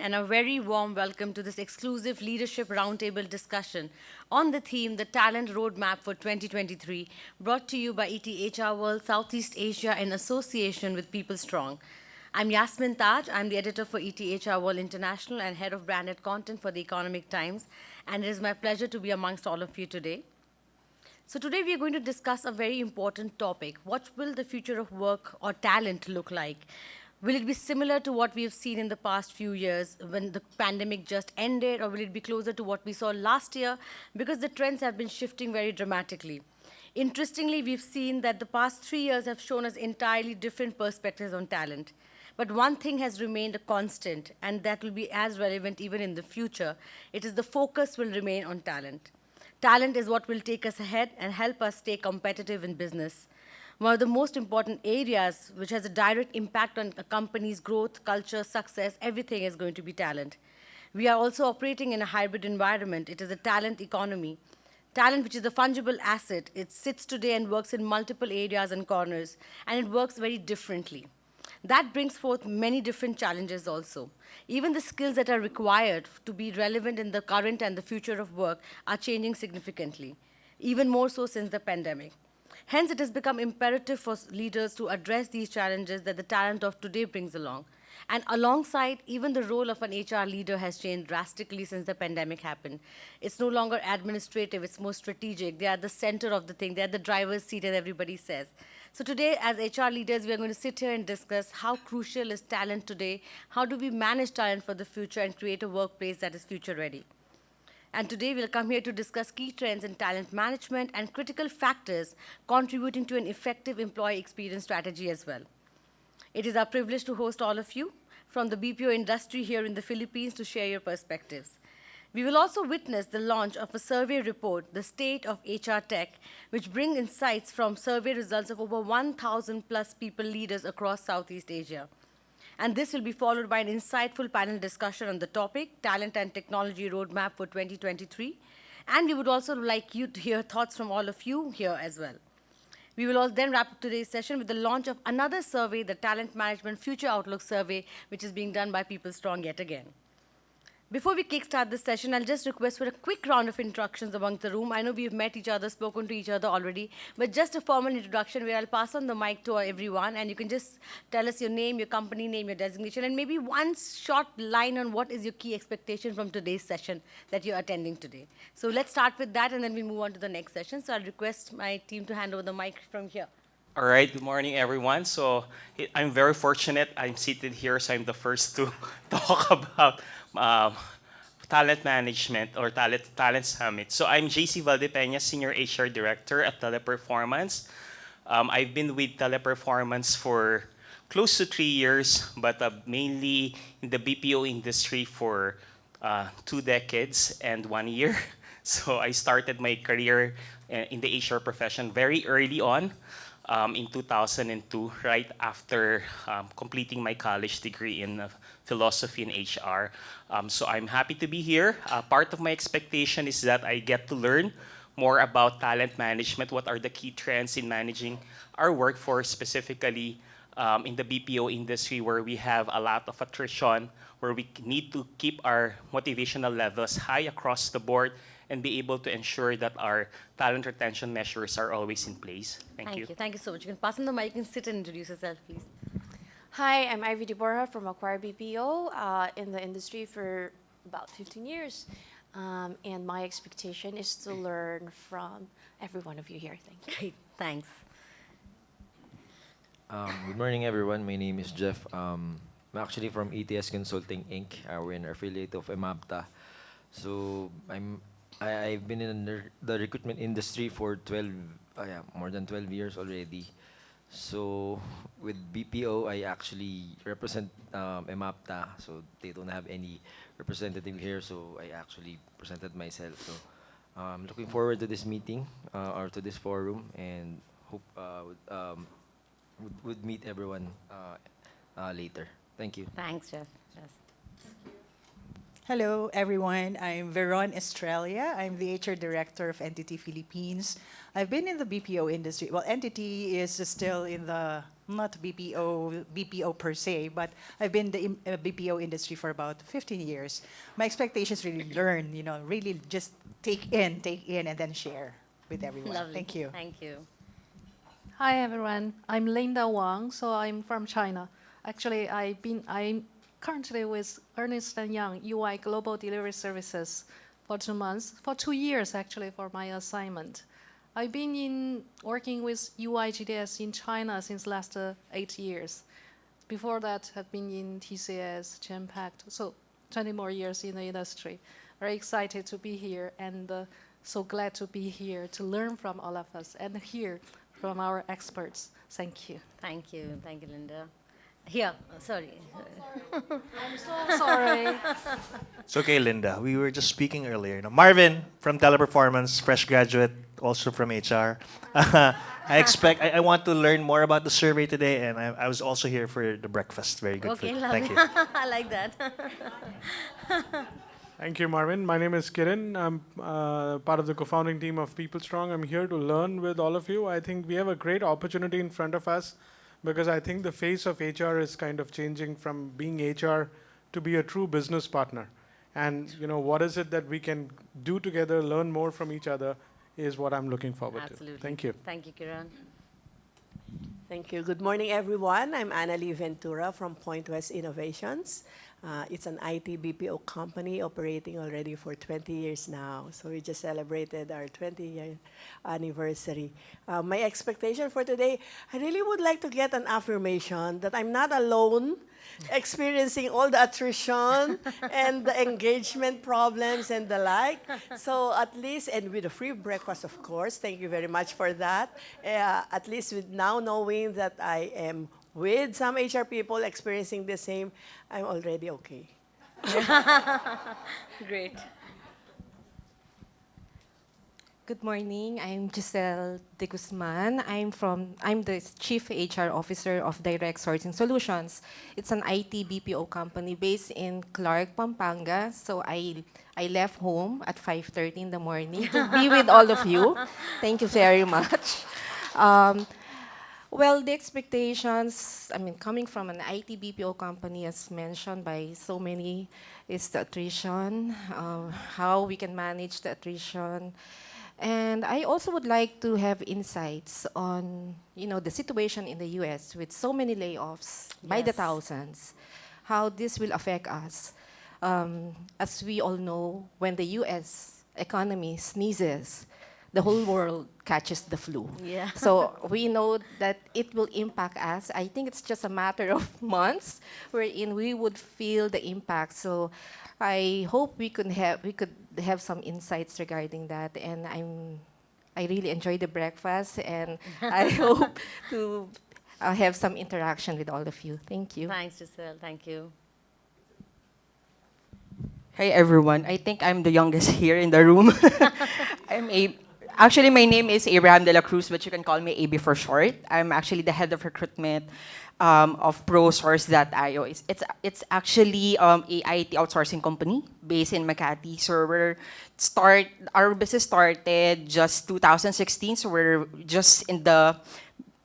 and a very warm welcome to this exclusive Leadership Roundtable discussion on the theme The Talent Roadmap for 2023, brought to you by ETHR World Southeast Asia in association with PeopleStrong. I'm Yasmin Taj. I'm the editor for ETHR World International and head of branded content for the Economic Times, and it is my pleasure to be amongst all of you today. So today we are going to discuss a very important topic. What will the future of work or talent look like? Will it be similar to what we have seen in the past few years when the pandemic just ended, or will it be closer to what we saw last year? Because the trends have been shifting very dramatically. Interestingly, we've seen that the past 3 years have shown us entirely different perspectives on talent. But one thing has remained a constant, and that will be as relevant even in the future. It is the focus will remain on talent. Talent is what will take us ahead and help us stay competitive in business. One of the most important areas which has a direct impact on a company's growth, culture, success, everything is going to be talent. We are also operating in a hybrid environment. It is a talent economy. Talent, which is a fungible asset, it sits today and works in multiple areas and corners, and it works very differently. That brings forth many different challenges also. Even the skills that are required to be relevant in the current and the future of work are changing significantly, even more so since the pandemic. Hence, it has become imperative for leaders to address these challenges that the talent of today brings along. And alongside, even the role of an HR leader has changed drastically since the pandemic happened. It's no longer administrative, it's more strategic. They are the center of the thing, they're the driver's seat, as everybody says. So today, as HR leaders, we are going to sit here and discuss how crucial is talent today, how do we manage talent for the future and create a workplace that is future ready. And today we'll come here to discuss key trends in talent management and critical factors contributing to an effective employee experience strategy as well. It is our privilege to host all of you from the BPO industry here in the Philippines to share your perspectives. We will also witness the launch of a survey report, The State of HR Tech, which brings insights from survey results of over 1,000 plus people leaders across Southeast Asia. And this will be followed by an insightful panel discussion on the topic, Talent and Technology Roadmap for 2023. And we would also like you to hear thoughts from all of you here as well. We will then wrap up today's session with the launch of another survey, the Talent Management Future Outlook Survey, which is being done by PeopleStrong yet again. Before we kickstart this session, I'll just request for a quick round of introductions among the room. I know we've met each other, spoken to each other already, but just a formal introduction where I'll pass on the mic to everyone, and you can just tell us your name, your company name, your designation, and maybe one short line on what is your key expectation from today's session that you're attending today. So let's start with that, and then we move on to the next session. So I'll request my team to hand over the mic from here. All right, good morning, everyone. So I'm very fortunate. I'm seated here, so I'm the first to talk about talent management or talent summit. So I'm JC Valdepeña, Senior HR Director at Teleperformance. I've been with Teleperformance for close to 3 years, but mainly in the BPO industry for 2 decades and 1 year. So I started my career in the HR profession very early on. In 2002, right after completing my college degree in philosophy and HR. So I'm happy to be here. Part of my expectation is that I get to learn more about talent management, what are the key trends in managing our workforce, specifically in the BPO industry where we have a lot of attrition, where we need to keep our motivational levels high across the board and be able to ensure that our talent retention measures are always in place. Thank you. Thank you so much. You can pass on the mic and sit and introduce yourself, please. Hi, I'm Ivy Deborah from Acquire BPO, in the industry for about 15 years. And my expectation is to learn from every one of you here. Thank you. Great, thanks. Good morning, everyone. My name is Jeff. I'm actually from ETS Consulting Inc. We're an affiliate of EMABTA. So I've been in the recruitment industry for more than 12 years already. So with BPO, I actually represent EMABTA. So they don't have any representative here. So I actually presented myself. So I'm looking forward to this meeting or to this forum, and hope would meet everyone later. Thank you. Thanks, Jeff. Yes. Hello, everyone. I'm Veron Estrella. I'm the HR Director of Entity Philippines. I've been in the BPO industry. Well, Entity is still in the, not BPO per se, but I've been in the BPO industry for about 15 years. My expectation is really learn, really just take in, and then share with everyone. Lovely. Thank you. Thank you. Hi everyone, I'm Linda Wang, so I'm from China. Actually, I'm currently with Ernst & Young UI Global Delivery Services for 2 months, for 2 years actually for my assignment. I've been working with UI GDS in China since last 8 years. Before that, I've been in TCS, Genpact, so 20 more years in the industry. Very excited to be here and so glad to be here to learn from all of us and hear from our experts. Thank you. Thank you. Thank you, Linda. Here, sorry. I'm so sorry. It's okay, Linda. We were just speaking earlier. Now, Marvin from Teleperformance, fresh graduate, also from HR. I want to learn more about the survey today, and I was also here for the breakfast. Very good Okay, food. lovely. Thank you. I like that. Thank you, Marvin. My name is Kiran. I'm part of the co-founding team of PeopleStrong. I'm here to learn with all of you. I think we have a great opportunity in front of us because I think the face of HR is kind of changing from being HR to be a true business partner. And what is it that we can do together, learn more from each other, is what I'm looking forward Absolutely. to. Thank you. Thank you, Kiran. Thank you. Good morning, everyone. I'm Annalie Ventura from Point West Innovations. It's an IT BPO company operating already for 20 years now. So we just celebrated our 20-year anniversary. My expectation for today, I really would like to get an affirmation that I'm not alone experiencing all the attrition and the engagement problems and the like. So at least, and with a free breakfast, of course, thank you very much for that. At least with now knowing that I am with some HR people experiencing the same, I'm already okay. Great. Good morning. I'm Giselle De Guzman. I'm the Chief HR Officer of Direct Sourcing Solutions. It's an IT BPO company based in Clark, Pampanga. So I left home at 5:30 in the morning to be with all of you. Thank you very much. Well, the expectations, coming from an IT BPO company, as mentioned by so many, is the attrition, how we can manage the attrition. And I also would like to have insights on, the situation in the US with so many layoffs by the Yes. thousands, how this will affect us. As we all know, when the US economy sneezes, the whole world catches the flu. Yeah. So we know that it will impact us. I think it's just a matter of months wherein we would feel the impact. So I hope we could have some insights regarding that. And I really enjoyed the breakfast, and I hope to have some interaction with all of you. Thank you. Thanks, Giselle. Thank you. Hi everyone. I think I'm the youngest here in the room. Actually, my name is Abraham de la Cruz, but you can call me AB for short. I'm actually the head of recruitment of ProSource.io. It's actually a IT outsourcing company based in Makati. So our business started just 2016. So we're just in the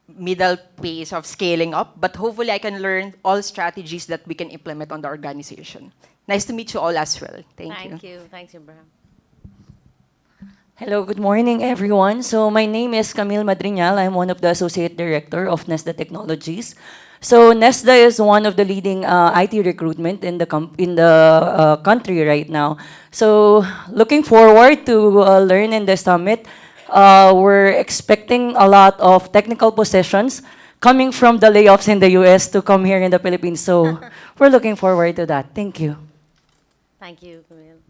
middle phase of scaling up. But hopefully, I can learn all strategies that we can implement on the organization. Nice to meet you all as well. Thank you. Thank you. Thanks, Abraham. Hello, good morning, everyone. So my name is Camille Madriñal. I'm one of the associate director of Nesda Technologies. So Nesda is one of the leading IT recruitment in the country right now. So looking forward to learn in the summit. We're expecting a lot of technical positions coming from the layoffs in the US to come here in the Philippines. So we're looking forward to that. Thank you. Thank you, Camille.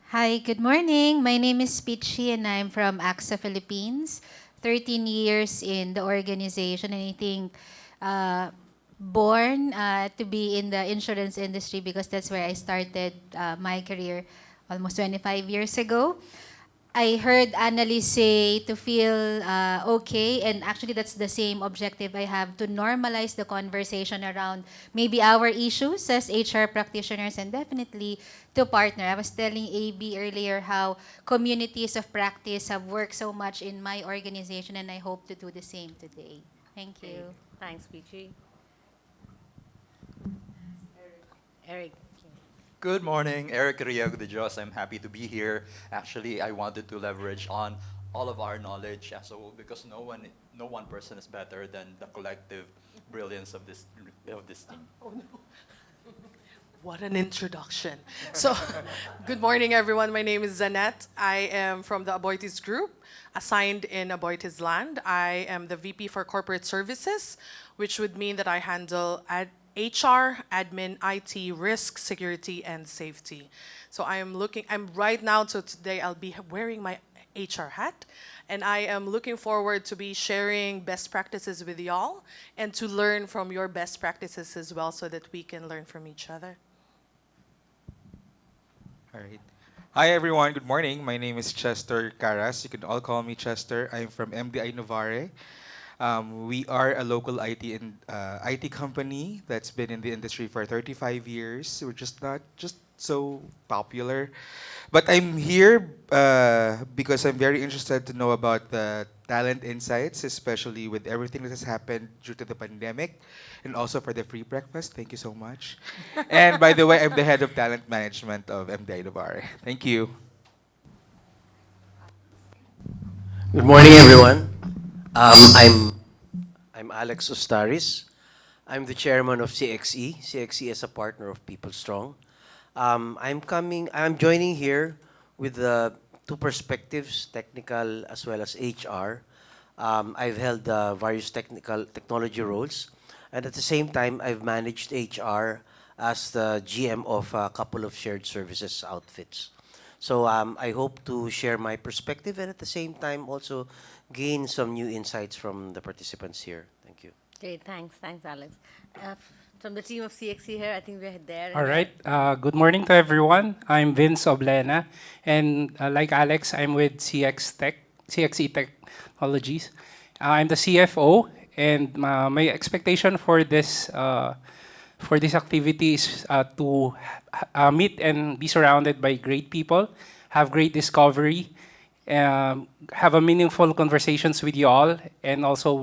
Hi, good morning. My name is Pichi and I'm from AXA Philippines. 13 years in the organization, and I think born to be in the insurance industry because that's where I started my career almost 25 years ago. I heard Annalise say to feel okay, and actually that's the same objective I have, to normalize the conversation around maybe our issues as HR practitioners, and definitely to partner. I was telling AB earlier how communities of practice have worked so much in my organization, and I hope to do the same today. Thank Great. you. Thanks, Peachy. Eric. Good morning, Eric Riago de Dios. I'm happy to be here. Actually, I wanted to leverage on all of our knowledge, so because no one person is better than the collective brilliance of this team. What an introduction. So, good morning, everyone. My name is Zanette. I am from the Aboitiz Group, assigned in Aboitiz Land. I am the VP for Corporate Services, which would mean that I handle HR, admin, IT, risk, security, and safety. So I'm right now, so today I'll be wearing my HR hat, and I am looking forward to be sharing best practices with y'all and to learn from your best practices as well so that we can learn from each other. All right. Hi, everyone. Good morning. My name is Chester Caras. You can all call me Chester. I'm from MDI Novare. We are a local IT company that's been in the industry for 35 years. We're just not just so popular. But I'm here because I'm very interested to know about the talent insights, especially with everything that has happened due to the pandemic, and also for the free breakfast. Thank you so much. And by the way, I'm the head of talent management of MDI Novare. Thank you. Good morning, everyone. I'm Alex Ustaris. I'm the chairman of CXE. CXE is a partner of PeopleStrong. I'm joining here with two perspectives, technical as well as HR. I've held various technology roles, and at the same time, I've managed HR as the GM of a couple of shared services outfits. So I hope to share my perspective and at the same time also gain some new insights from the participants here. Thank you. Great, thanks. Thanks, Alex. From the team of CXE here, I think we're there. All right. Good morning to everyone. I'm Vince Oblena, and like Alex, I'm with CXE Technologies. I'm the CFO, and my expectation for this activity is to meet and be surrounded by great people, have great discovery, have a meaningful conversations with you all, and also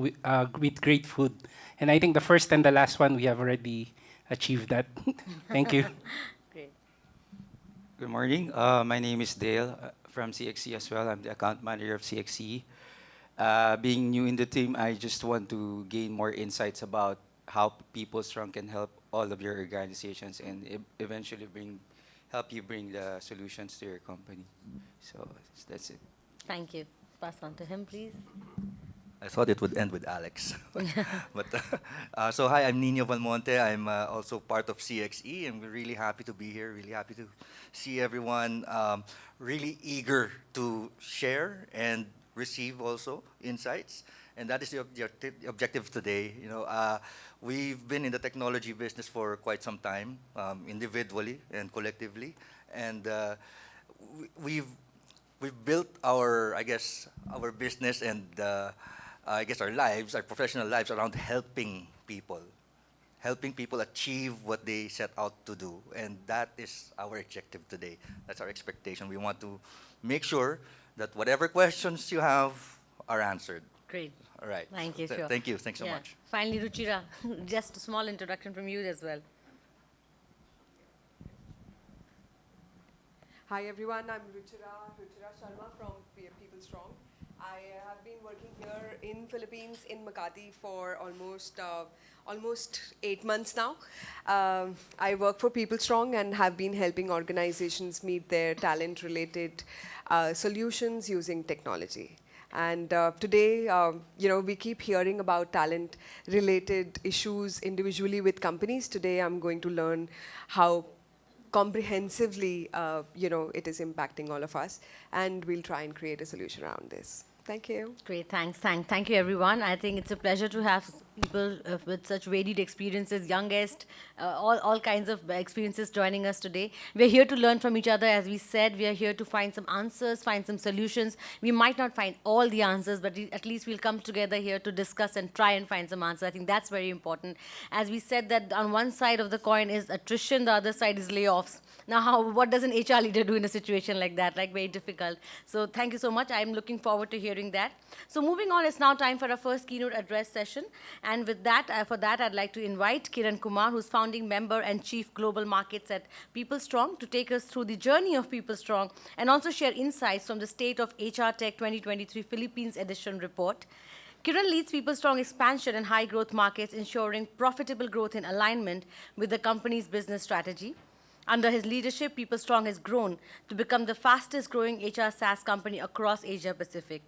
with great food. And I think the first and the last one, we have already achieved that. Thank you. Great. Good morning. My name is Dale from CXE as well. I'm the account manager of CXE. Being new in the team, I just want to gain more insights about how PeopleStrong can help all of your organizations and eventually help you bring the solutions to your company. So that's it. Thank you. Pass on to him, please. I thought it would end with Alex. So hi, I'm Nino Valmonte. I'm also part of CXE, and we're really happy to be here, really happy to see everyone, really eager to share and receive also insights. And that is the objective today. You know, we've been in the technology business for quite some time, individually and collectively, and we've built our, I guess, our business and I guess our lives, our professional lives, around helping people achieve what they set out to do, and that is our objective today. That's our expectation. We want to make sure that whatever questions you have are answered. Great. All right. Thank you. Sure. Thank you. Thanks so much. Finally, Ruchira, just a small introduction from you as well. Hi everyone, I'm Ruchira Sharma from PeopleStrong. I have been working here in Philippines in Makati for almost 8 months now. I work for PeopleStrong and have been helping organizations meet their talent-related solutions using technology. And today, we keep hearing about talent-related issues individually with companies. Today, I'm going to learn how comprehensively, it is impacting all of us, and we'll try and create a solution around this. Thank you. Great, thanks. Thank you, everyone. I think it's a pleasure to have people with such varied experiences, youngest, all kinds of experiences joining us today. We're here to learn from each other. As we said, we are here to find some answers, find some solutions. We might not find all the answers, but at least we'll come together here to discuss and try and find some answers. I think that's very important. As we said that on one side of the coin is attrition, the other side is layoffs. Now, what does an HR leader do in a situation like that? Like, very difficult. So thank you so much. I'm looking forward to hearing that. So moving on, it's now time for our first keynote address session. And with that, for that, I'd like to invite Kiran Kumar, who's founding member and chief global markets at PeopleStrong, to take us through the journey of PeopleStrong and also share insights from the State of HR Tech 2023 Philippines edition report. Kiran leads PeopleStrong expansion in high-growth markets, ensuring profitable growth in alignment with the company's business strategy. Under his leadership, PeopleStrong has grown to become the fastest-growing HR SaaS company across Asia-Pacific.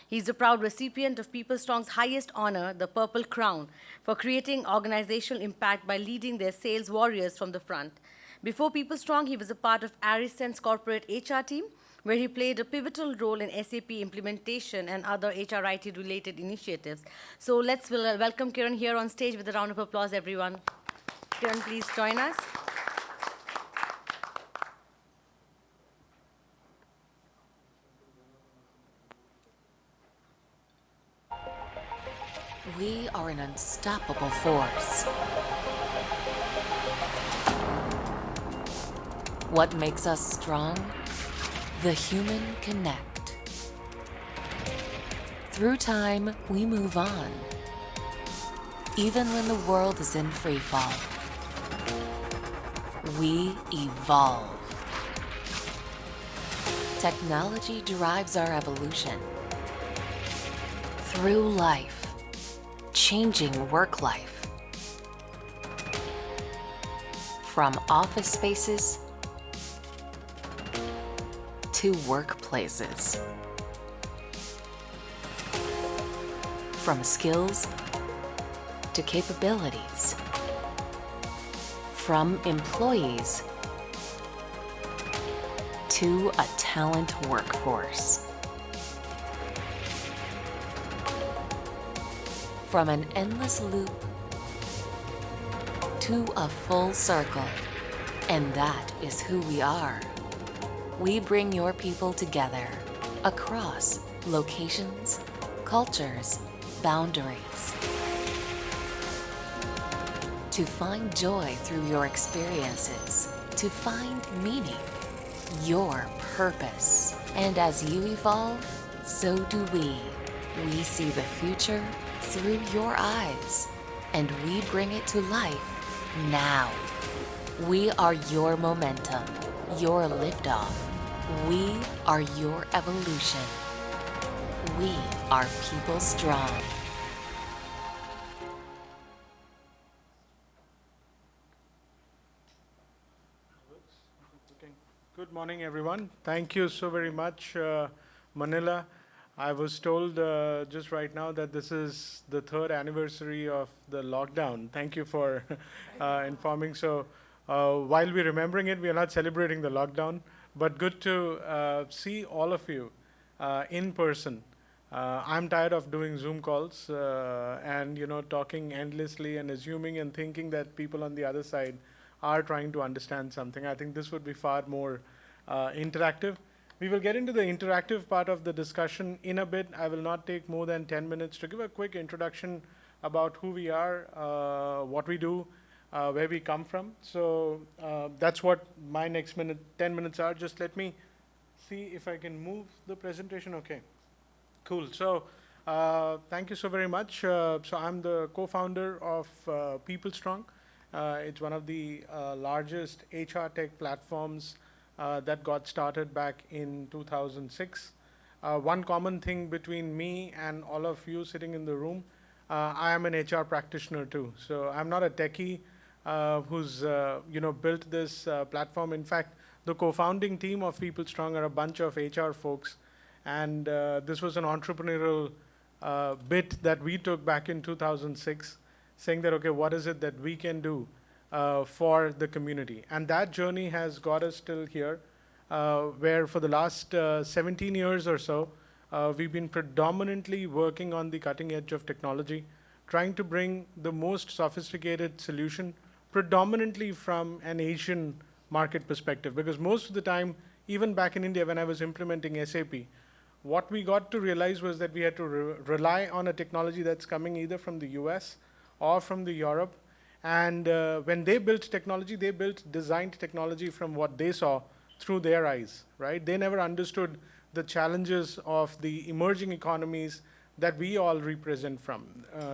He's the proud recipient of PeopleStrong's highest honor, the Purple Crown, for creating organizational impact by leading their sales warriors from the front. Before PeopleStrong, he was a part of Arisen's corporate HR team, where he played a pivotal role in SAP implementation and other HRIT-related initiatives. So let's welcome Kiran here on stage with a round of applause, everyone. Kiran, please join us. We are an unstoppable force. What makes us strong? The human connect. Through time, we move on. Even when the world is in free fall, we evolve. Technology drives our evolution. Through life, changing work life. From office spaces to workplaces. From skills to capabilities. From employees to a talent workforce. From an endless loop to a full circle. And that is who we are. We bring your people together across locations, cultures, boundaries. To find joy through your experiences, to find meaning, your purpose. And as you evolve, so do we. We see the future through your eyes, and we bring it to life now. We are your momentum, your liftoff. We are your evolution. We are PeopleStrong. Good morning, everyone. Thank you so very much, Manila. I was told just right now that this is the 3rd anniversary of the lockdown. Thank you for informing. So while we're remembering it, we are not celebrating the lockdown, but good to see all of you in person. I'm tired of doing Zoom calls and talking endlessly and assuming and thinking that people on the other side are trying to understand something. I think this would be far more interactive. We will get into the interactive part of the discussion in a bit. I will not take more than 10 minutes to give a quick introduction about who we are, what we do, where we come from. So that's what my next 10 minutes are. Just let me see if I can move the presentation. Okay, cool. So thank you so very much. So I'm the co-founder of PeopleStrong. It's one of the largest HR tech platforms that got started back in 2006. One common thing between me and all of you sitting in the room, I am an HR practitioner too. So I'm not a techie who's built this platform. In fact, the co-founding team of PeopleStrong are a bunch of HR folks, and this was an entrepreneurial bit that we took back in 2006, saying that, okay, what is it that we can do for the community? And that journey has got us till here, where for the last 17 years or so, we've been predominantly working on the cutting edge of technology, trying to bring the most sophisticated solution, predominantly from an Asian market perspective. Because most of the time, even back in India, when I was implementing SAP, what we got to realize was that we had to rely on a technology that's coming either from the US or from the Europe. And when they built technology, they built designed technology from what they saw through their eyes, right? They never understood the challenges of the emerging economies that we all represent from,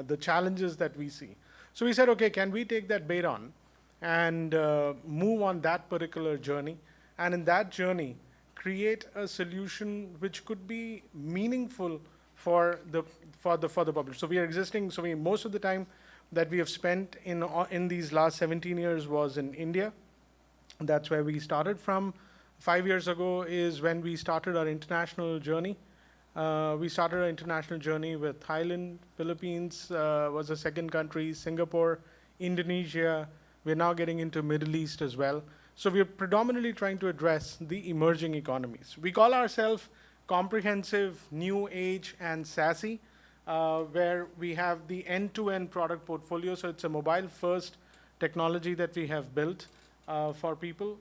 the challenges that we see. So we said, okay, can we take that bait on and move on that particular journey? And in that journey, create a solution which could be meaningful for the public. So we are existing. So most of the time that we have spent in these last 17 years was in India. That's where we started from. 5 years ago is when we started our international journey. We started our international journey with Thailand, Philippines was the second country, Singapore, Indonesia. We're now getting into Middle East as well. So we're predominantly trying to address the emerging economies. We call ourselves comprehensive, new age, and SASE, where we have the end-to-end product portfolio. So it's a mobile-first technology that we have built for people,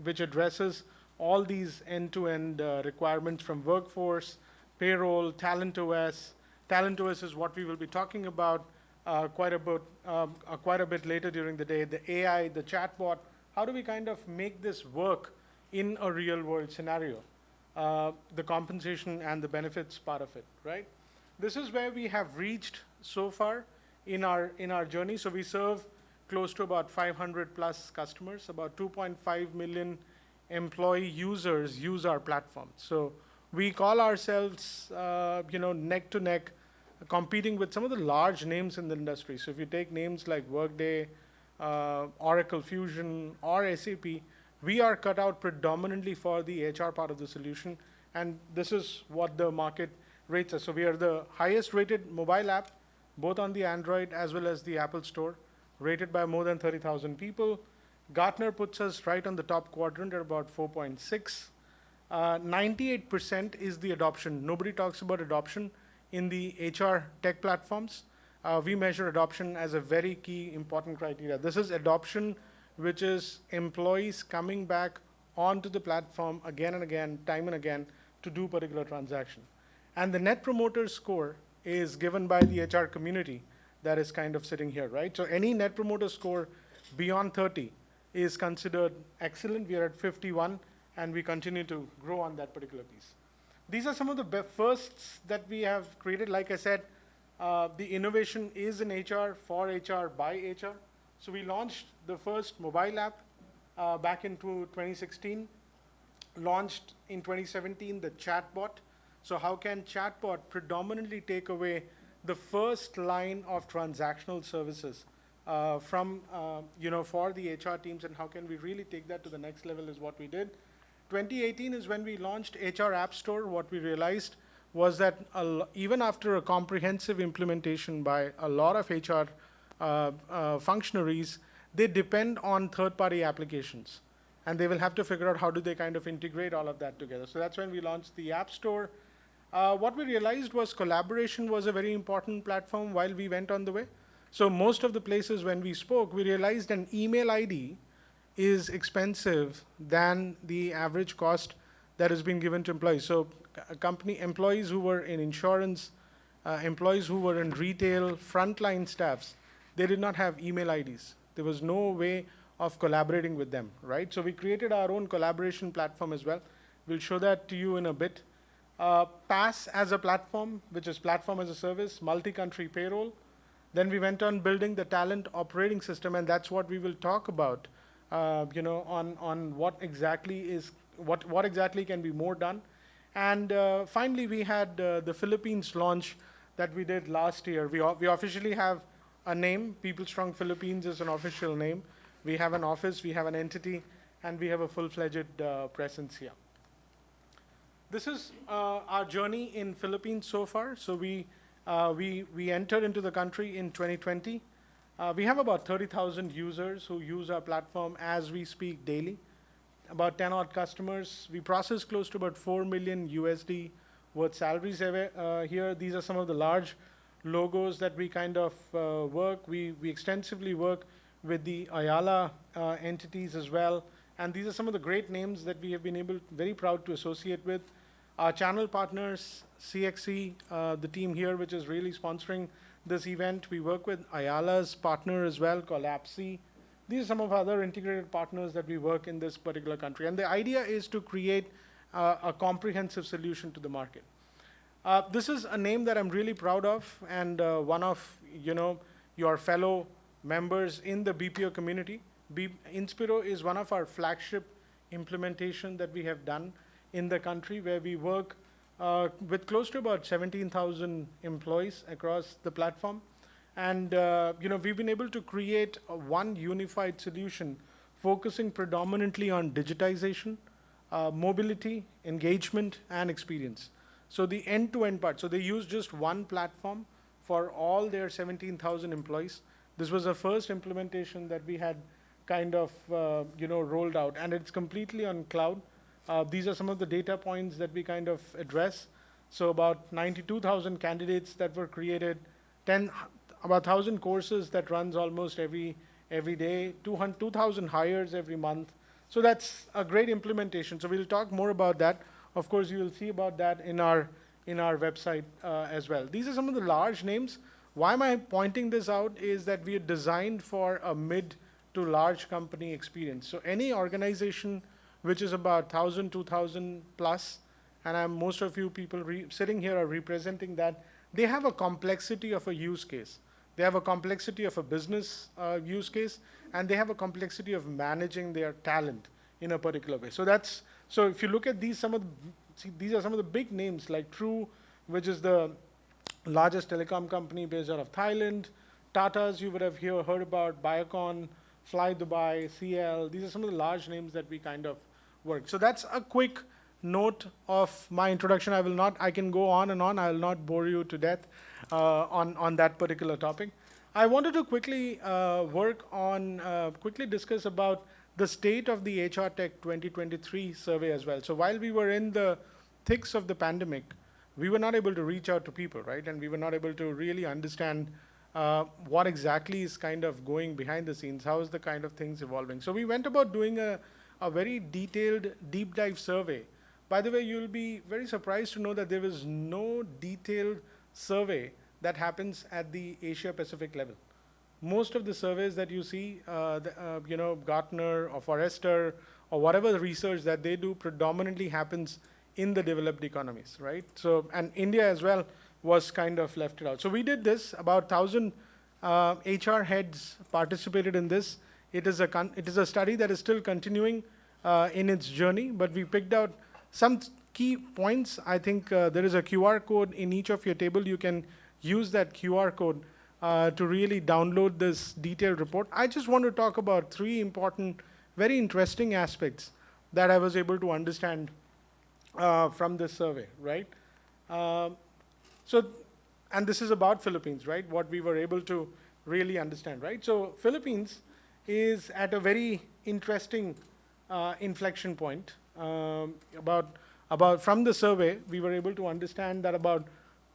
which addresses all these end-to-end requirements from workforce, payroll, talent OS. Talent OS is what we will be talking about quite a bit later during the day. The AI, the chatbot. How do we kind of make this work in a real-world scenario? The compensation and the benefits part of it, right? This is where we have reached so far in our journey. So we serve close to about 500 plus customers. About 2.5 million employee users use our platform. So we call ourselves, neck to neck, competing with some of the large names in the industry. So if you take names like Workday, Oracle Fusion, or SAP, we are cut out predominantly for the HR part of the solution, and this is what the market rates us. So we are the highest rated mobile app, both on the Android as well as the Apple Store, rated by more than 30,000 people. Gartner puts us right on the top quadrant at about 4.6. 98% is the adoption. Nobody talks about adoption in the HR tech platforms. We measure adoption as a very key important criteria. This is adoption, which is employees coming back onto the platform again and again, time and again, to do particular transaction. And the net promoter score is given by the HR community that is kind of sitting here, right? So any net promoter score beyond 30 is considered excellent. We are at 51, and we continue to grow on that particular piece. These are some of the firsts that we have created. Like I said, the innovation is in HR, for HR, by HR. So we launched the first mobile app back in 2016, launched in 2017 the chatbot. So how can chatbot predominantly take away the first line of transactional services for the HR teams, and how can we really take that to the next level is what we did. 2018 is when we launched HR App Store. What we realized was that even after a comprehensive implementation by a lot of HR functionaries, they depend on third-party applications. And they will have to figure out how do they kind of integrate all of that together. So that's when we launched the App Store. What we realized was collaboration was a very important platform while we went on the way. So most of the places when we spoke, we realized an email ID is expensive than the average cost that has been given to employees. So company employees who were in insurance, employees who were in retail, frontline staffs, they did not have email IDs. There was no way of collaborating with them, right? So we created our own collaboration platform as well. We'll show that to you in a bit. PaaS as a platform, which is platform as a service, multi-country payroll. Then we went on building the talent operating system, and that's what we will talk about, on what exactly can be more done. And finally, we had the Philippines launch that we did last year. We officially have a name. PeopleStrong Philippines is an official name. We have an office, we have an entity, and we have a full-fledged presence here. This is our journey in Philippines so far. So we entered into the country in 2020. We have about 30,000 users who use our platform as we speak daily. About 10 odd customers. We process close to about $4 million USD worth salaries here. These are some of the large logos that we kind of work. We extensively work with the Ayala entities as well. And these are some of the great names that we have been very proud to associate with. Our channel partners, CXE, the team here, which is really sponsoring this event. We work with Ayala's partner as well, called APSI. These are some of our other integrated partners that we work in this particular country. And the idea is to create a comprehensive solution to the market. This is a name that I'm really proud of, and one of your fellow members in the BPO community. Inspiro is one of our flagship implementation that we have done in the country, where we work with close to about 17,000 employees across the platform. And we've been able to create one unified solution focusing predominantly on digitization, mobility, engagement, and experience. So the end-to-end part. So they use just one platform for all their 17,000 employees. This was the first implementation that we had kind of rolled out, and it's completely on cloud. These are some of the data points that we kind of address. So about 92,000 candidates that were created, about 1,000 courses that runs almost every day, 2,000 hires every month. So that's a great implementation. So we'll talk more about that. Of course, you will see about that in our website as well. These are some of the large names. Why am I pointing this out is that we are designed for a mid to large company experience. So any organization which is about 1,000, 2,000 plus, and most of you people sitting here are representing that, they have a complexity of a use case. They have a complexity of a business use case, and they have a complexity of managing their talent in a particular way. So if you look at these, these are some of the big names like True, which is the largest telecom company based out of Thailand. Tata's you would have heard about, Biocon, Fly Dubai, CL. These are some of the large names that we kind of work. So that's a quick note of my introduction. I can go on and on. I will not bore you to death on that particular topic. I wanted to quickly quickly discuss about the state of the HR Tech 2023 survey as well. So while we were in the thicks of the pandemic, we were not able to reach out to people, right? And we were not able to really understand what exactly is kind of going behind the scenes, how is the kind of things evolving. So we went about doing a very detailed deep dive survey. By the way, you'll be very surprised to know that there is no detailed survey that happens at the Asia Pacific level. Most of the surveys that you see, Gartner or Forrester or whatever the research that they do predominantly happens in the developed economies, right? So, and India as well was kind of left out. So we did this, about 1,000 HR heads participated in this. It is a study that is still continuing in its journey, but we picked out some key points. I think there is a QR code in each of your table. You can use that QR code to really download this detailed report. I just want to talk about 3 important, very interesting aspects that I was able to understand from this survey, right? And this is about Philippines, right? What we were able to really understand, right? So Philippines is at a very interesting inflection point. From the survey, we were able to understand that about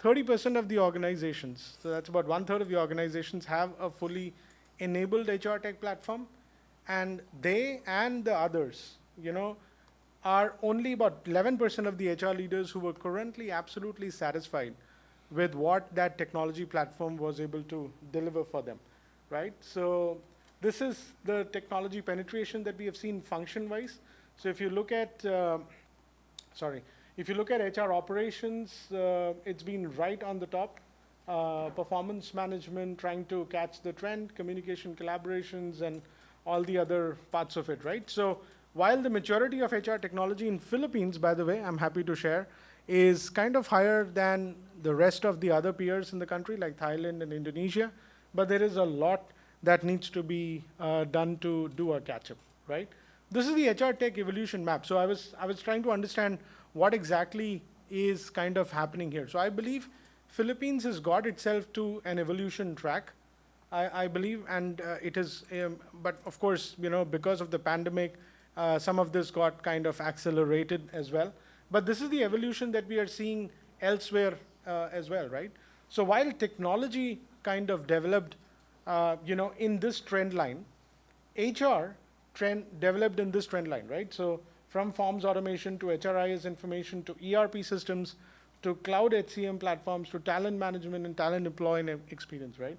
30% of the organizations, so that's about 1/3 of the organizations, have a fully enabled HR Tech platform, and they and the others, are only about 11% of the HR leaders who were currently absolutely satisfied with what that technology platform was able to deliver for them, right? So this is the technology penetration that we have seen function-wise. So if you look at, if you look at HR operations, it's been right on the top. Performance management, trying to catch the trend, communication collaborations, and all the other parts of it, right? So while the maturity of HR technology in Philippines, by the way, I'm happy to share, is kind of higher than the rest of the other peers in the country, like Thailand and Indonesia, but there is a lot that needs to be done to do a catch-up, right? This is the HR Tech evolution map. So I was trying to understand what exactly is kind of happening here. So I believe Philippines has got itself to an evolution track, I believe, and it is, but of course, because of the pandemic, some of this got kind of accelerated as well. But this is the evolution that we are seeing elsewhere as well, right? So while technology kind of developed, in this trend line, HR trend developed in this trend line, right? So from forms automation to HRIS information to ERP systems to cloud HCM platforms to talent management and talent employee experience, right?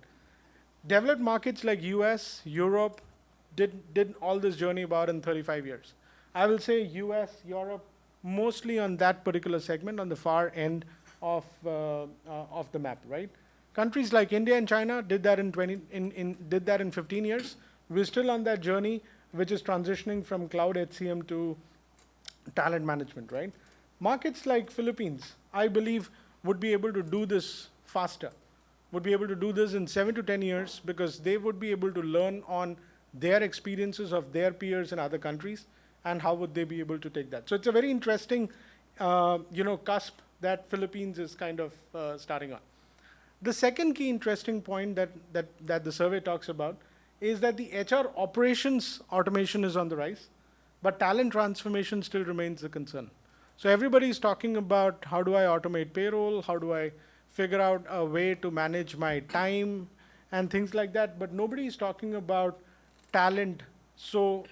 Developed markets like US, Europe did all this journey about in 35 years. I will say US, Europe, mostly on that particular segment on the far end of the map, right? Countries like India and China did that in 15 years. We're still on that journey, which is transitioning from cloud HCM to talent management, right? Markets like Philippines, I believe, would be able to do this faster, would be able to do this in 7 to 10 years because they would be able to learn on their experiences of their peers in other countries and how would they be able to take that. So it's a very interesting, cusp that Philippines is kind of starting on. The second key interesting point that the survey talks about is that the HR operations automation is on the rise, but talent transformation still remains a concern. So everybody is talking about how do I automate payroll, how do I figure out a way to manage my time and things like that, but nobody is talking about talent so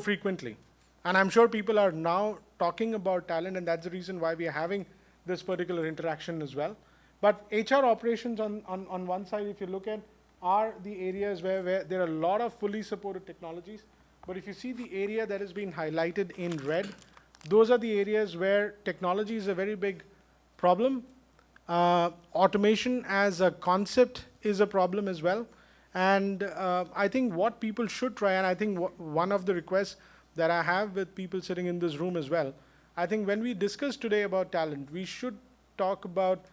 frequently. And I'm sure people are now talking about talent, and that's the reason why we are having this particular interaction as well. But HR operations on one side, if you look at, are the areas where there are a lot of fully supported technologies. But if you see the area that has been highlighted in red, those are the areas where technology is a very big problem. Automation as a concept is a problem as well. And I think what people should try, and I think one of the requests that I have with people sitting in this room as well, I think when we discuss today about talent, we should talk about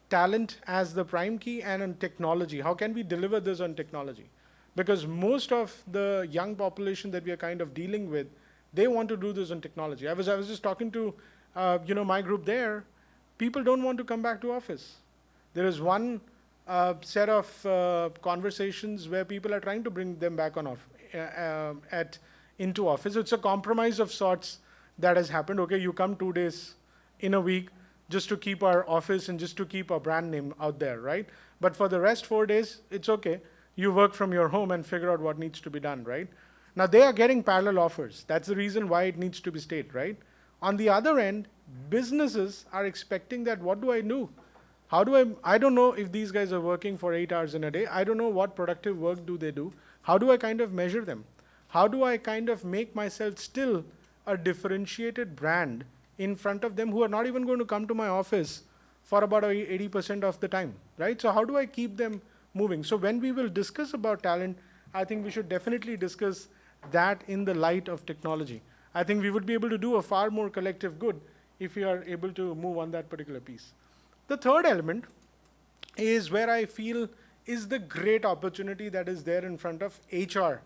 talent as the prime key and on technology. How can we deliver this on technology? Because most of the young population that we are kind of dealing with, they want to do this on technology. I was just talking to my group there. People don't want to come back to office. There is one set of conversations where people are trying to bring them back into office. It's a compromise of sorts that has happened. Okay, you come 2 days in a week just to keep our office and just to keep our brand name out there, right? But for the rest 4 days, it's okay. You work from your home and figure out what needs to be done, right? Now they are getting parallel offers. That's the reason why it needs to be stayed, right? On the other end, businesses are expecting that, what do I do? I don't know if these guys are working for 8 hours in a day. I don't know what productive work do they do. How do I kind of measure them? How do I kind of make myself still a differentiated brand in front of them who are not even going to come to my office for about 80% of the time, right? So how do I keep them moving? So when we will discuss about talent, I think we should definitely discuss that in the light of technology. I think we would be able to do a far more collective good if we are able to move on that particular piece. The third element is where I feel is the great opportunity that is there in front of HR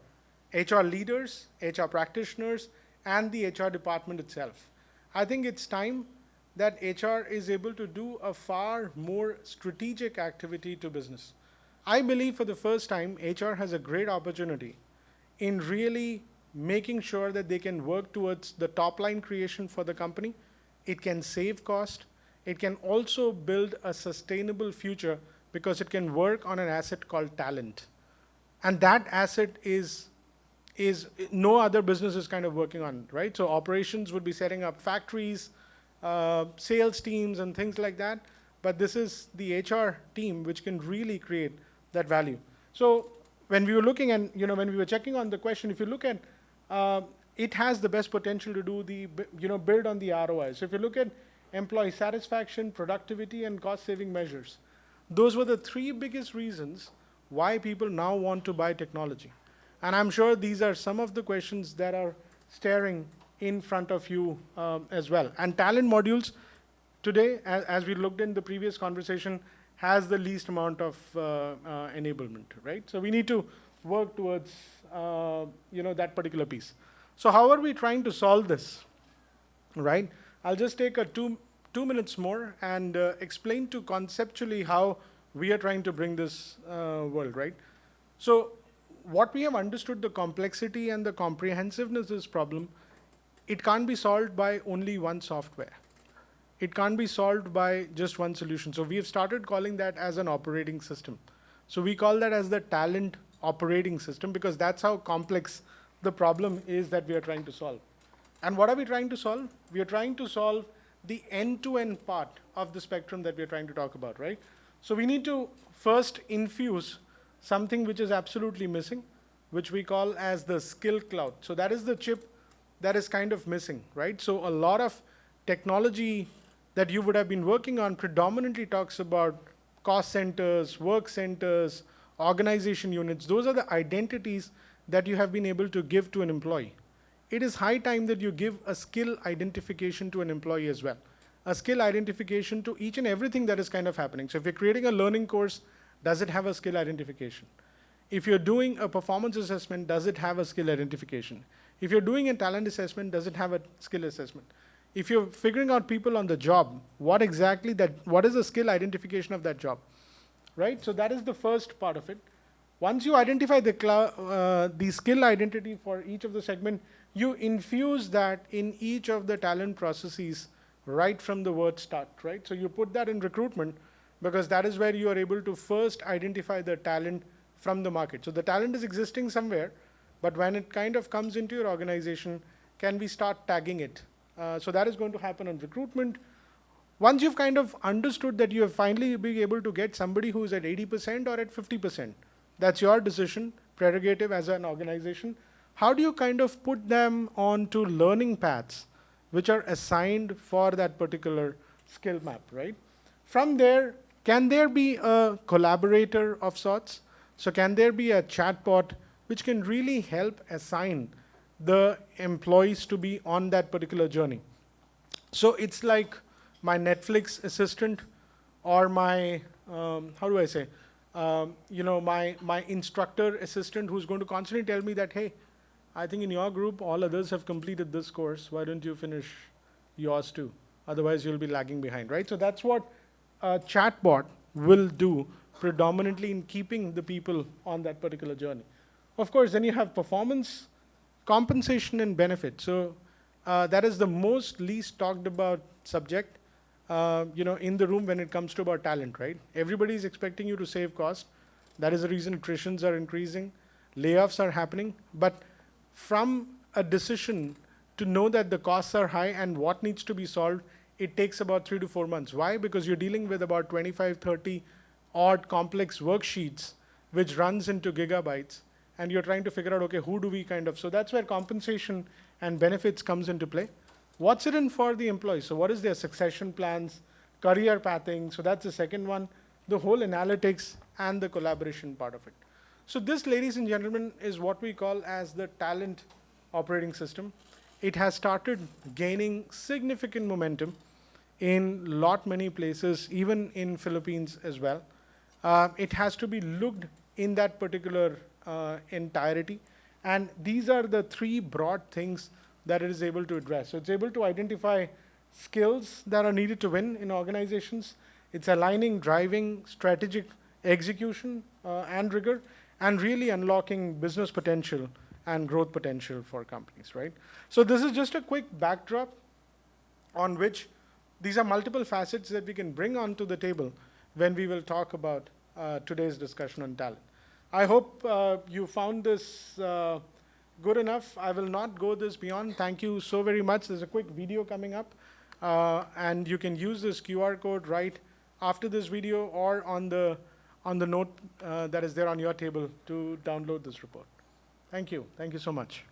leaders, HR practitioners, and the HR department itself. I think it's time that HR is able to do a far more strategic activity to business. I believe for the first time, HR has a great opportunity in really making sure that they can work towards the top line creation for the company. It can save cost. It can also build a sustainable future because it can work on an asset called talent. And that asset is no other business is kind of working on, right? So operations would be setting up factories, sales teams and things like that. But this is the HR team which can really create that value. So when we were looking and, when we were checking on the question, if you look at, it has the best potential to do build on the ROI. So if you look at employee satisfaction, productivity, and cost-saving measures, those were the 3 biggest reasons why people now want to buy technology. And I'm sure these are some of the questions that are staring in front of you as well. And talent modules today, as we looked in the previous conversation, has the least amount of enablement, right? So we need to work towards that particular piece. So how are we trying to solve this, right? I'll just take a two minutes more and explain to conceptually how we are trying to bring this world, right? So what we have understood, the complexity and the comprehensiveness of this problem, it can't be solved by only one software. it can't be solved by just one solution. So we have started calling that as an operating system. So we call that as the talent operating system because that's how complex the problem is that we are trying to solve. And what are we trying to solve? We are trying to solve the end-to-end part of the spectrum that we are trying to talk about, right? So we need to first infuse something which is absolutely missing, which we call as the skill cloud. So that is the chip that is kind of missing, right? So a lot of technology that you would have been working on predominantly talks about cost centers, work centers, organization units. Those are the identities that you have been able to give to an employee. It is high time that you give a skill identification to an employee as well. A skill identification to each and everything that is kind of happening. So if you're creating a learning course, does it have a skill identification? If you're doing a performance assessment, does it have a skill identification? If you're doing a talent assessment, does it have a skill assessment? If you're figuring out people on the job, what is the skill identification of that job, right? So that is the first part of it. Once you identify the skill identity for each of the segment, you infuse that in each of the talent processes right from the word start, right? So you put that in recruitment because that is where you are able to first identify the talent from the market. So the talent is existing somewhere, but when it kind of comes into your organization, can we start tagging it? So that is going to happen on recruitment. Once you've kind of understood that you have finally been able to get somebody who's at 80% or at 50%, that's your decision, prerogative as an organization. How do you kind of put them onto learning paths which are assigned for that particular skill map, right? From there, can there be a collaborator of sorts? So can there be a chatbot which can really help assign the employees to be on that particular journey? So it's like my Netflix assistant or my, how do I say, my instructor assistant who's going to constantly tell me that, hey, I think in your group, all others have completed this course. Why don't you finish yours too? Otherwise, you'll be lagging behind, right? So that's what a chatbot will do predominantly in keeping the people on that particular journey. Of course, then you have performance, compensation, and benefit. So that is the most least talked about subject in the room when it comes to about talent, right? Everybody is expecting you to save cost. That is the reason attritions are increasing, layoffs are happening. But from a decision to know that the costs are high and what needs to be solved, it takes about 3 to 4 months. Why? Because you're dealing with about 25, 30 odd complex worksheets, which runs into gigabytes. And you're trying to figure out, okay, who do we kind of, so that's where compensation and benefits comes into play. What's it in for the employees? So what is their succession plans, career pathing? So that's the second one, the whole analytics and the collaboration part of it. So this, ladies and gentlemen, is what we call as the talent operating system. It has started gaining significant momentum in many places, even in Philippines as well. It has to be looked in that particular entirety. And these are the 3 broad things that it is able to address. So it's able to identify skills that are needed to win in organizations. It's aligning, driving strategic execution and rigor, and really unlocking business potential and growth potential for companies, right? So this is just a quick backdrop on which these are multiple facets that we can bring onto the table when we will talk about today's discussion on talent. I hope you found this good enough. I will not go this beyond. Thank you so very much. There's a quick video coming up, and you can use this QR code right after this video or on the note that is there on your table to download this report. Thank you. Thank you so much.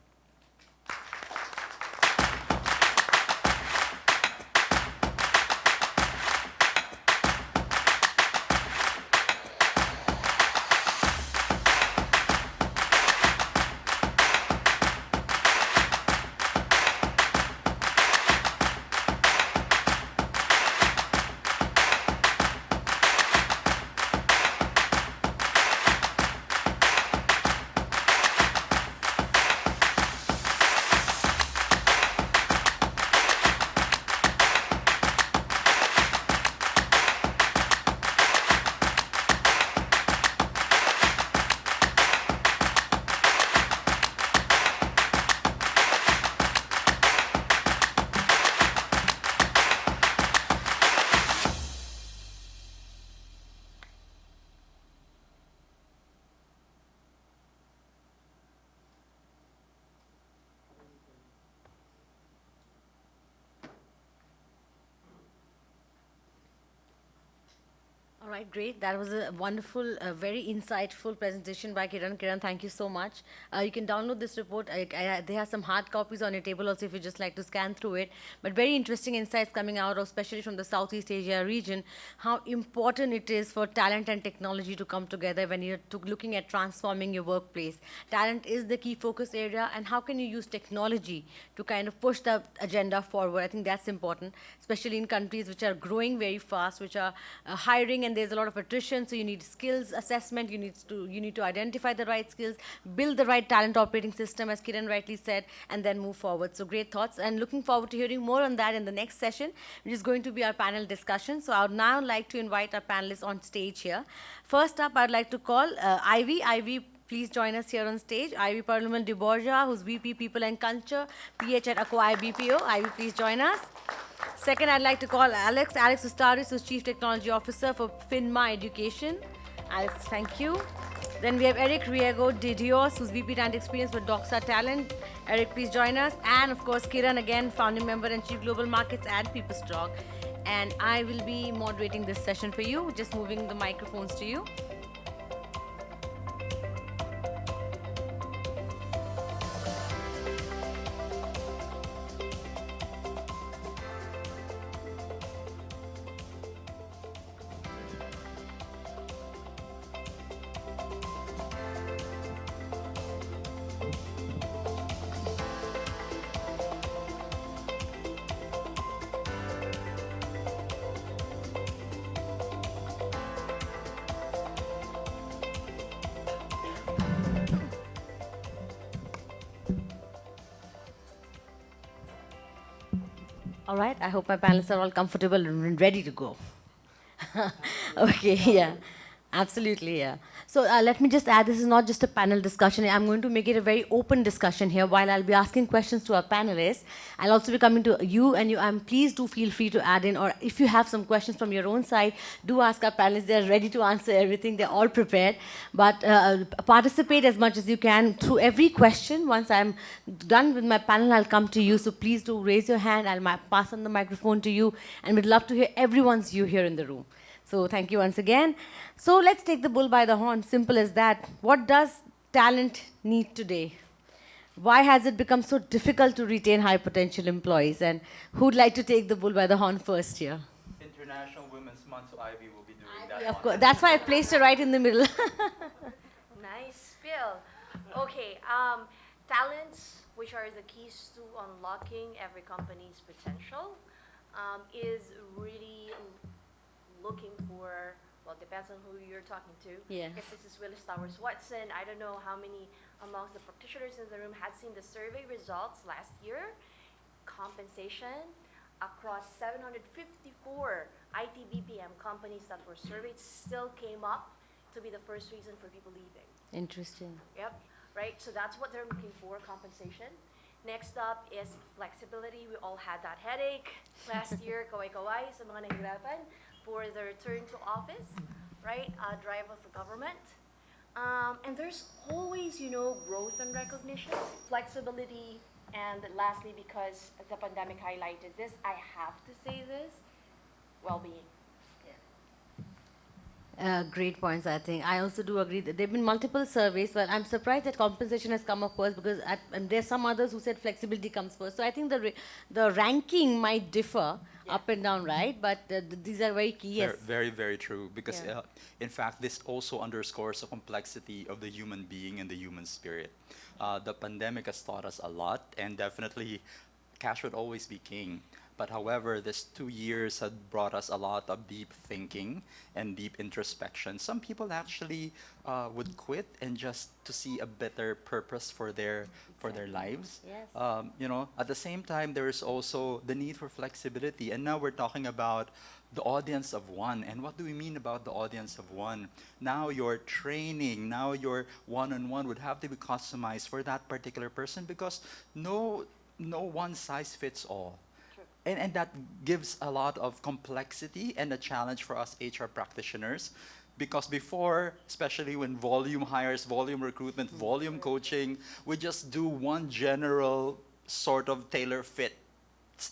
right, great. That was a wonderful, very insightful presentation by Kiran. Kiran, thank you so much. You can download this report. They have some hard copies on your table also if you just like to scan through it. But very interesting insights coming out, of, especially from the Southeast Asia region, how important it is for talent and technology to come together when you're looking at transforming your workplace. Talent is the key focus area, and how can you use technology to kind of push the agenda forward? I think that's important, especially in countries which are growing very fast, which are hiring, and there's a lot of attrition, so you need skills assessment, you need to identify the right skills, build the right talent operating system, as Kiran rightly said, and then move forward. So great thoughts, and looking forward to hearing more on that in the next session, which is going to be our panel discussion. So I would now like to invite our panelists on stage here. First up, I'd like to call Ivy. Ivy, please join us here on stage. Ivy Parliament de Borja, who's VP People and Culture, PH at Acquire BPO. Ivy, please join us. Second, I'd like to call Alex Ustaris, who's Chief Technology Officer for FINMA Education. Alex, thank you. Then we have Eric Riego de Dios, who's VP Talent Experience for Doxa Talent. Eric, please join us. And of course, Kiran, again, founding member and Chief Global Markets at PeopleStrong. And I will be moderating this session for you, just moving the microphones to you. All right, I hope my panelists are all comfortable and ready to go. Okay, yeah, absolutely, yeah. So let me just add, this is not just a panel discussion. I'm going to make it a very open discussion here. While I'll be asking questions to our panelists, I'll also be coming to you, and please do feel free to add in, or if you have some questions from your own side, do ask our panelists. They're ready to answer everything. They're all prepared. But participate as much as you can through every question. Once I'm done with my panel, I'll come to you. So please do raise your hand. I'll pass on the microphone to you, and we'd love to hear everyone's view here in the room. So thank you once again. So let's take the bull by the horn, simple as that. What does talent need today? Why has it become so difficult to retain high potential employees? And who'd like to take the bull by the horn first here? International Women's Month, so Ivy will be doing that. Yeah, of course. That's why I placed her right in the middle. Nice spill. Okay, talents, which are the keys to unlocking every company's potential, is really looking for, well, depends on who you're talking to. Yeah. If this is Willis Towers Watson, I don't know how many amongst the practitioners in the room had seen the survey results last year. Compensation across 754 IT BPM companies that were surveyed still came up to be the first reason for people leaving. Interesting. Yep, right? So that's what they're looking for, compensation. Next up is flexibility. We all had that headache last year, kaway-kaway sa mga nahihirapan for the return to office, right? Drive of the government. And there's always, growth and recognition, flexibility, and lastly, because the pandemic highlighted this, I have to say this, well-being. Great points, I think. I also do agree that there have been multiple surveys, but I'm surprised that compensation has come up first, because and there's some others who said flexibility comes first. So I think the ranking might differ up and down, right? But these are very key. Yes. Very, very true. Because Yeah. in fact, this also underscores the complexity of the human being and the human spirit. The pandemic has taught us a lot, and definitely cash would always be king. But however, this 2 years had brought us a lot of deep thinking and deep introspection. Some people actually would quit and just to see a better purpose for their lives. Yes. At the same time, there is also the need for flexibility. And now we're talking about the audience of one. And what do we mean about the audience of one? Now your training, now your one-on-one would have to be customized for that particular person, because no one size fits all. And that gives a lot of complexity and a challenge for us HR practitioners, because before, especially when volume hires, volume recruitment, volume coaching, we just do one general sort of tailor fit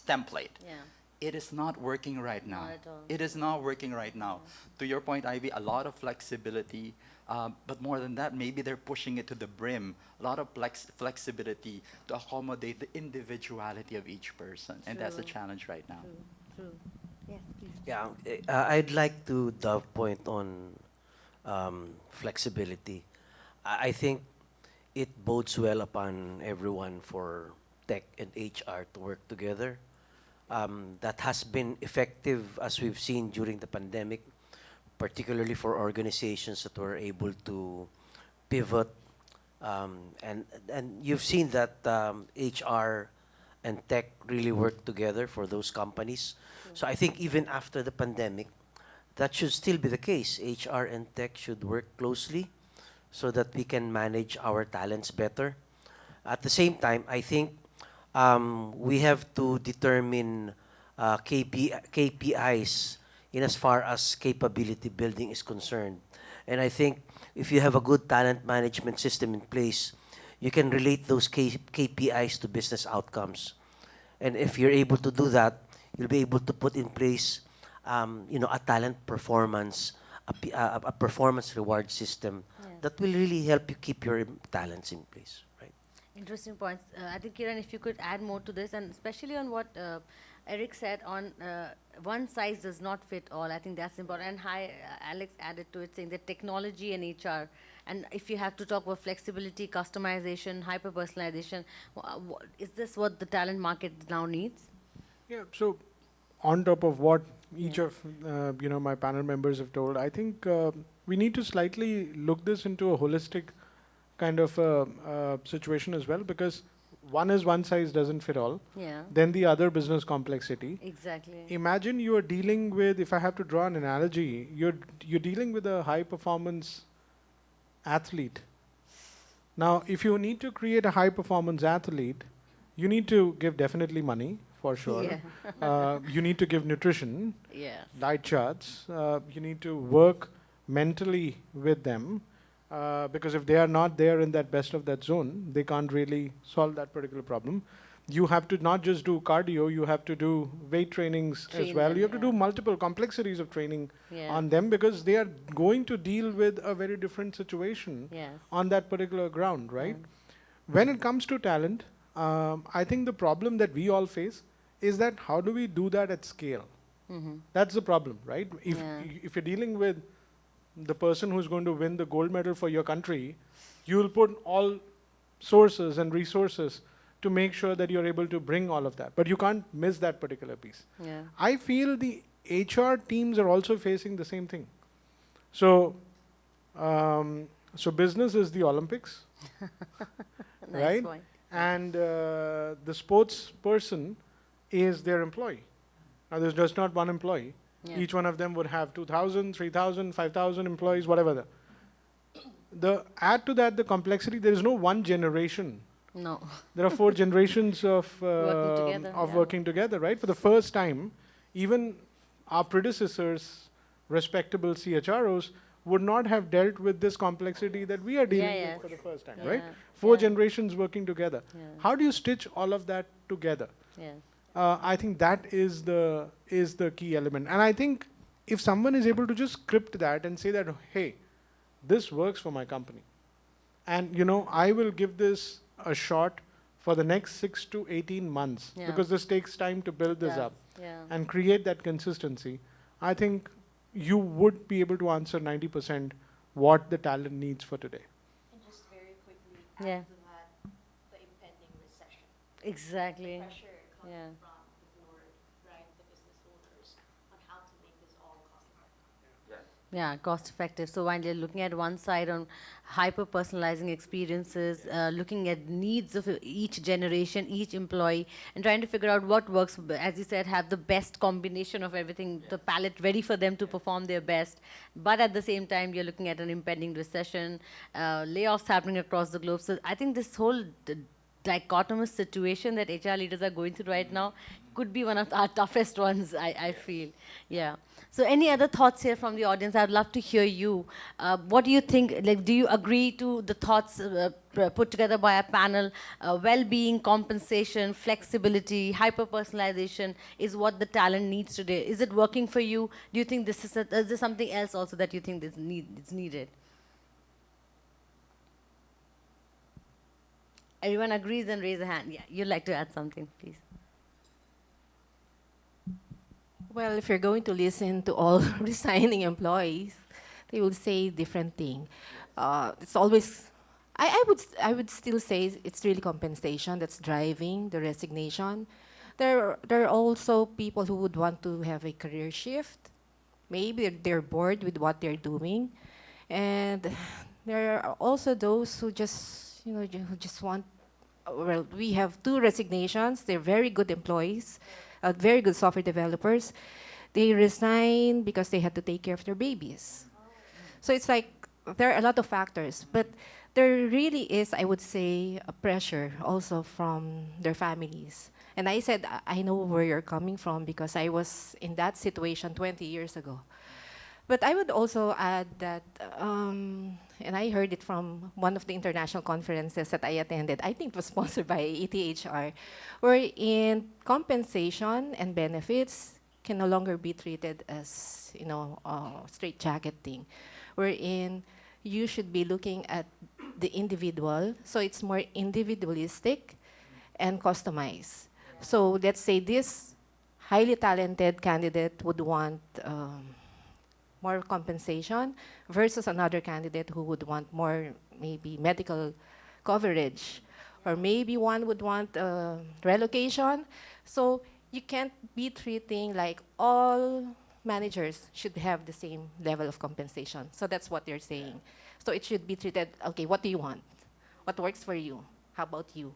template. Yeah. it is not working right now. Not at all. It is not working right now. To your point, Ivy, a lot of flexibility, but more than that, maybe they're pushing it to the brim. A lot of flexibility to accommodate the individuality of each person, and that's a True. challenge right now. True. Yes, please. Yeah, I'd like to dove point on flexibility. I think it bodes well upon everyone for tech and HR to work together. That has been effective, as we've seen during the pandemic, particularly for organizations that were able to pivot. And you've seen that HR and tech really work together for those companies. So I think even after the pandemic, that should still be the case. HR and tech should work closely so that we can manage our talents better. At the same time, I think we have to determine KPIs in as far as capability building is concerned. And I think if you have a good talent management system in place, you can relate those KPIs to business outcomes. And if you're able to do that, you'll be able to put in place, a talent performance, a performance reward system that will really help you keep your talents in place, right? Interesting points. I think, Kiran, if you could add more to this, and especially on what Eric said on one size does not fit all. I think that's important. And Alex added to it saying that technology and HR, and if you have to talk about flexibility, customization, hyper-personalization, is this what the talent market now needs? Yeah, so on top of what each of my panel members have told, I think we need to slightly look this into a holistic kind of situation as well, because one size doesn't fit all. Yeah. Then the other business complexity. Exactly. Imagine you are dealing with, if I have to draw an analogy, you're dealing with a high performance athlete. Now, if you need to create a high performance athlete, you need to give definitely money, for sure. Yeah. You need to give nutrition, Yes. diet charts. You need to work mentally with them, because if they are not there in that best of that zone, they can't really solve that particular problem. You have to not just do cardio, you have to do weight trainings as Train well. them, You have to do multiple complexities of training Yeah. on them, because they are going to deal with a very different situation Yes. on that particular ground, right? When it comes to talent, I think the problem that we all face is that how do we do that at scale? That's the problem, right? If you're dealing with the person who's going to win the gold medal for your country, you'll put all sources and resources to make sure that you're able to bring all of that. But you can't miss that particular piece. Yeah. I feel the HR teams are also facing the same thing. So, so business is the Olympics, Nice right? point. And the sports person is their employee. Now, there's just not one employee. Yeah. Each one of them would have 2,000, 3,000, 5,000 employees, whatever. Add to that the complexity, there is no one generation. No. There are 4 generations of Working together, working together, right? For the first time, even our predecessors, respectable CHROs, would not have dealt with this complexity that we are dealing with for the first time, right? 4 generations working together. How do you stitch all of that together? Yes. I think that is the key element. And I think if someone is able to just script that and say that, hey, this works for my company, and I will give this a shot for the next 6 to 18 months, because this takes time to build this up and create that consistency, I think you would be able to answer 90% what the talent needs for today. And just very quickly Yeah. add to that the impending recession. Exactly. The pressure coming Yeah. from the board, right, the business owners, on how to make this all cost effective. Yeah, cost effective. So while you're looking at one side on hyper personalizing experiences, looking at needs of each generation, each employee, and trying to figure out what works, as you said, have the best combination of everything, the palette ready for them to perform their best. But at the same time, you're looking at an impending recession, layoffs happening across the globe. So I think this whole dichotomous situation that HR leaders are going through right now could be one of our toughest ones, I feel. Yeah. So any other thoughts here from the audience? I'd love to hear you. What do you think, like, do you agree to the thoughts put together by a panel? Well-being, compensation, flexibility, hyper-personalization is what the talent needs today. Is it working for you? Do you think this is, is there something else also that you think is needed? Everyone agrees, then raise a hand. Yeah, you'd like to add something, please. Well, if you're going to listen to all resigning employees, they will say different thing. It's always, I would still say it's really compensation that's driving the resignation. There are also people who would want to have a career shift. Maybe they're bored with what they're doing, and there are also those who just, who just want. Well, we have 2 resignations. They're very good employees, very good software developers. They resign because they had to take care of their babies. So it's like there are a lot of factors, but there really is, I would say, a pressure also from their families. And I said, I know where you're coming from because I was in that situation 20 years ago. But I would also add that, and I heard it from one of the international conferences that I attended, I think it was sponsored by ETHR, wherein compensation and benefits can no longer be treated as, straight-jacket thing, wherein you should be looking at the individual, so it's more individualistic and customized. So let's say this highly talented candidate would want more compensation versus another candidate who would want more maybe medical coverage, or maybe one would want relocation. So you can't be treating like all managers should have the same level of compensation. So that's what they're saying. So it should be treated, okay, what do you want? What works for you? How about you?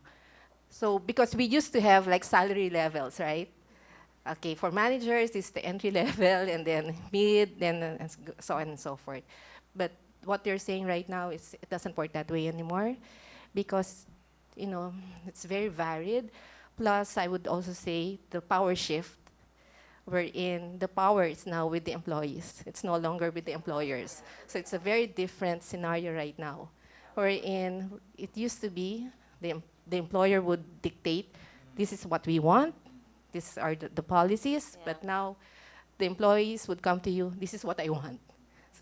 So because we used to have like salary levels, right? Okay, for managers, it's the entry level, and then mid, then so on and so forth. But what they're saying right now is it doesn't work that way anymore because, it's very varied. Plus, I would also say the power shift, wherein the power is now with the employees. It's no longer with the employers. So it's a very different scenario right now, wherein it used to be the employer would dictate, this is what we want, these are the policies, but now the employees would come to you, this is what I want.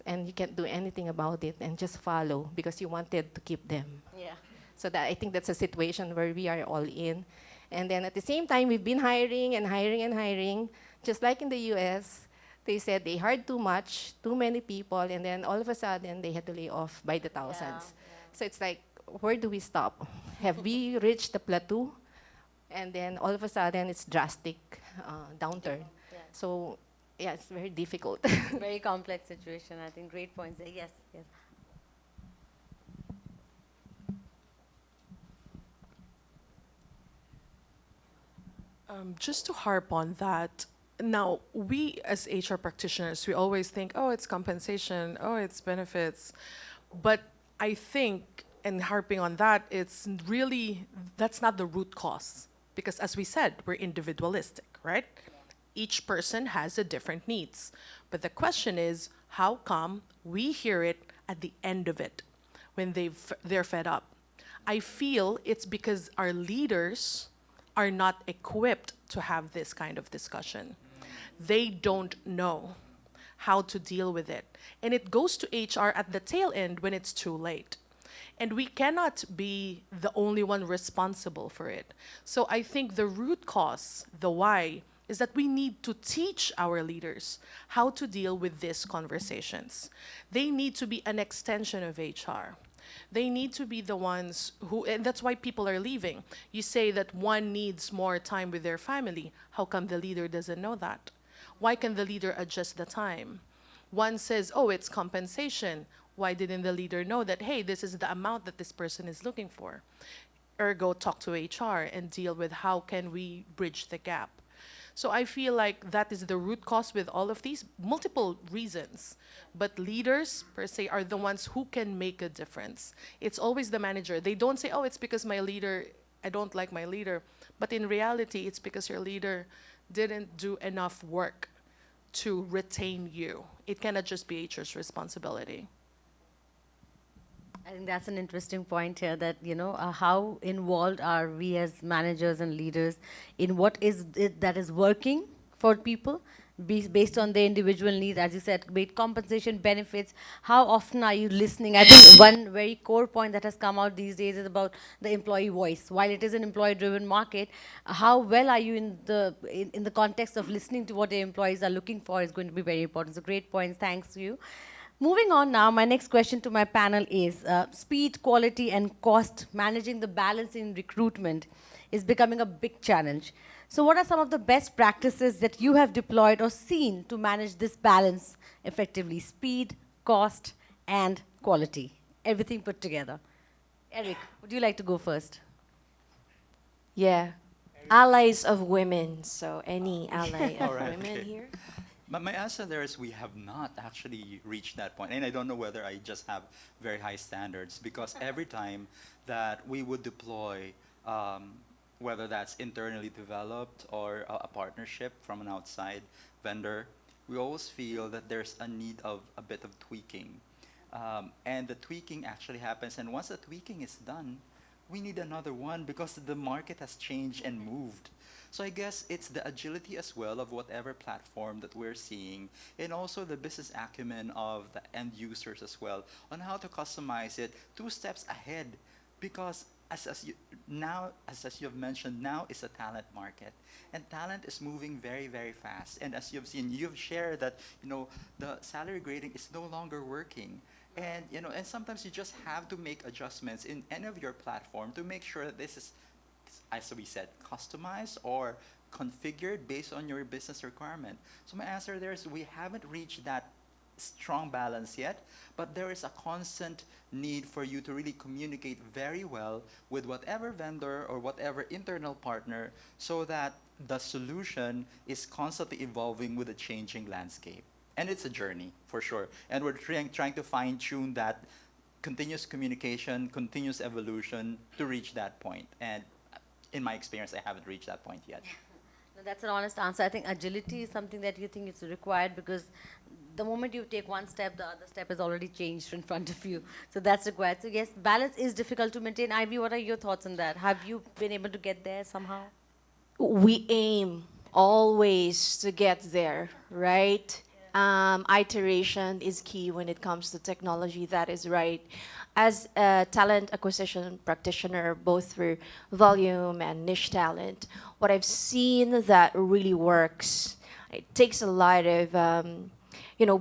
And you can't do anything about it and just follow because you wanted to keep them. Yeah. So that I think that's a situation where we are all in. And then at the same time, we've been hiring and hiring and hiring. Just like in the US, they said they hired too much, too many people, and then all of a sudden they had to lay off by the thousands. So it's like, where do we stop? Have we reached the plateau? And then all of a sudden it's drastic downturn. So yeah, it's very difficult. Very complex situation. I think great points there. Yes, yes. Just to harp on that, now we as HR practitioners, we always think, oh, it's compensation, oh, it's benefits. But I think, and harping on that, it's really, that's not the root cause. Because as we said, we're individualistic, right? Each person has a different needs. But the question is, how come we hear it at the end of it, when they're fed up? I feel it's because our leaders are not equipped to have this kind of discussion. They don't know how to deal with it. And it goes to HR at the tail end when it's too late. And we cannot be the only one responsible for it. So I think the root cause, the why, is that we need to teach our leaders how to deal with these conversations. They need to be an extension of HR. They need to be the ones who, and that's why people are leaving. You say that one needs more time with their family. How come the leader doesn't know that? Why can the leader adjust the time? One says, oh, it's compensation. Why didn't the leader know that, hey, this is the amount that this person is looking for? Ergo, talk to HR and deal with how can we bridge the gap. So I feel like that is the root cause with all of these, multiple reasons. But leaders, per se, are the ones who can make a difference. It's always the manager. They don't say, oh, it's because my leader I don't like my leader. But in reality, it's because your leader didn't do enough work to retain you. It cannot just be HR's responsibility. I think that's an interesting point here that, how involved are we as managers and leaders in what is it that is working for people based on their individual needs, as you said, great compensation, benefits. How often are you listening? I think one very core point that has come out these days is about the employee voice. While it is an employee-driven market, how well are you in the context of listening to what the employees are looking for is going to be very important. So great points. Thanks to you. Moving on now, my next question to my panel is speed, quality, and cost. Managing the balance in recruitment is becoming a big challenge. So what are some of the best practices that you have deployed or seen to manage this balance effectively? Speed, cost, and quality. Everything put together. Eric, would you like to go first? Yeah. Allies of women. So any ally of All right, women okay. here? But my answer there is we have not actually reached that point. And I don't know whether I just have very high standards because every time that we would deploy, whether that's internally developed or a partnership from an outside vendor, we always feel that there's a need of a bit of tweaking. And the tweaking actually happens. And once the tweaking is done, we need another one because the market has changed and moved. So I guess it's the agility as well of whatever platform that we're seeing, and also the business acumen of the end users as well on how to customize it 2 steps ahead. Because as you've mentioned, now is a talent market, and talent is moving very, very fast. And as you've seen, you've shared that the salary grading is no longer working. And and sometimes you just have to make adjustments in any of your platform to make sure that this is, as we said, customized or configured based on your business requirement. So my answer there is we haven't reached that strong balance yet, but there is a constant need for you to really communicate very well with whatever vendor or whatever internal partner so that the solution is constantly evolving with a changing landscape. And it's a journey, for sure. And we're trying to fine-tune that continuous communication, continuous evolution to reach that point. And in my experience, I haven't reached that point yet. No, that's an honest answer. I think agility is something that you think is required because the moment you take one step, the other step has already changed in front of you. So that's required. So yes, balance is difficult to maintain. Ivy, what are your thoughts on that? Have you been able to get there somehow? We aim always to get there, right? Iteration is key when it comes to technology, that is right. As a talent acquisition practitioner, both for volume and niche talent, what I've seen that really works, it takes a lot of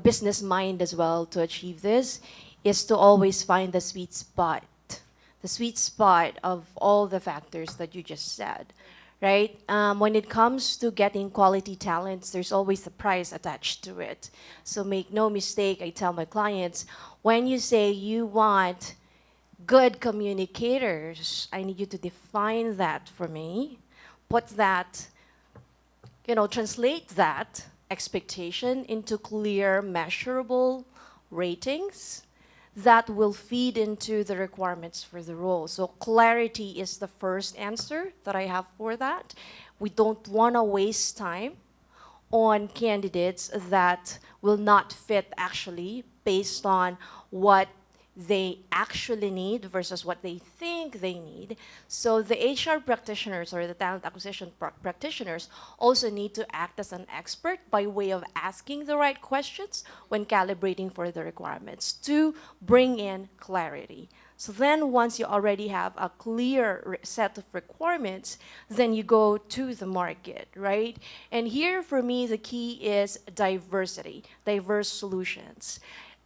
business mind as well to achieve this, is to always find the sweet spot of all the factors that you just said. Right? When it comes to getting quality talents, there's always a price attached to it. So make no mistake, I tell my clients, when you say you want good communicators, I need you to define that for me. Put that, translate that expectation into clear, measurable ratings that will feed into the requirements for the role. So clarity is the first answer that I have for that. We don't want to waste time on candidates that will not fit actually based on what they actually need versus what they think they need. So the HR practitioners or the talent acquisition practitioners also need to act as an expert by way of asking the right questions when calibrating for the requirements to bring in clarity. So then once you already have a clear set of requirements, then you go to the market, right? And here for me, the key is diversity, diverse solutions.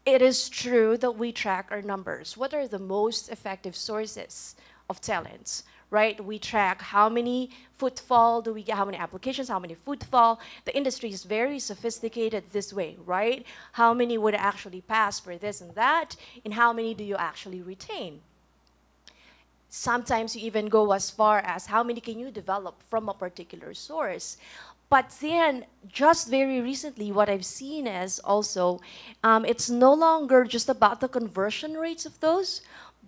It is true that we track our numbers. What are the most effective sources of talents, right? We track how many footfall do we get, how many applications, how many footfall. The industry is very sophisticated this way, right? How many would actually pass for this and that, and how many do you actually retain? Sometimes you even go as far as how many can you develop from a particular source. But then, just very recently, what I've seen is also, it's no longer just about the conversion rates of those,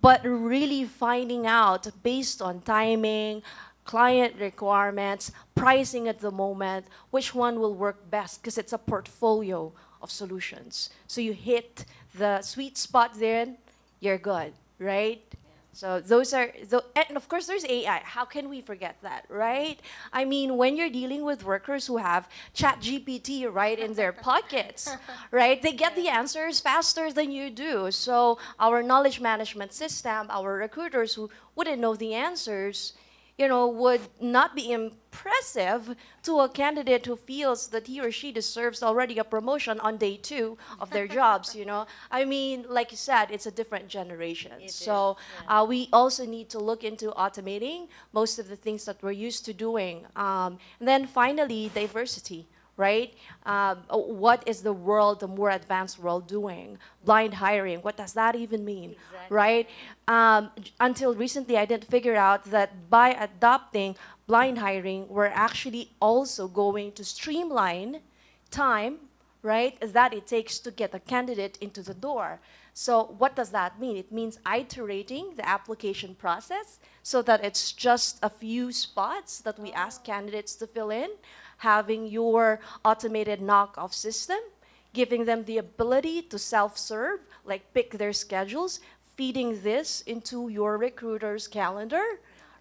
but really finding out based on timing, client requirements, pricing at the moment, which one will work best, because it's a portfolio of solutions. So you hit the sweet spot there, you're good, right? So those are, and of course there's AI. How can we forget that, right? I mean, when you're dealing with workers who have ChatGPT right in their pockets, right? They get the answers faster than you do. So our knowledge management system, our recruiters who wouldn't know the answers, would not be impressive to a candidate who feels that he or she deserves already a promotion on day 2 of their jobs, I mean, like you said, it's a different generation. We also need to look into automating most of the things that we're used to doing. And then finally, diversity. Right? What is the world, the more advanced world doing? Blind hiring, what does that even mean? Exactly. Right? Until recently, I didn't figure out that by adopting blind hiring, we're actually also going to streamline time, right, that it takes to get a candidate into the door. So what does that mean? It means iterating the application process so that it's just a few spots that we ask candidates to fill in, having your automated knock-off system, giving them the ability to self-serve, like pick their schedules, feeding this into your recruiter's calendar,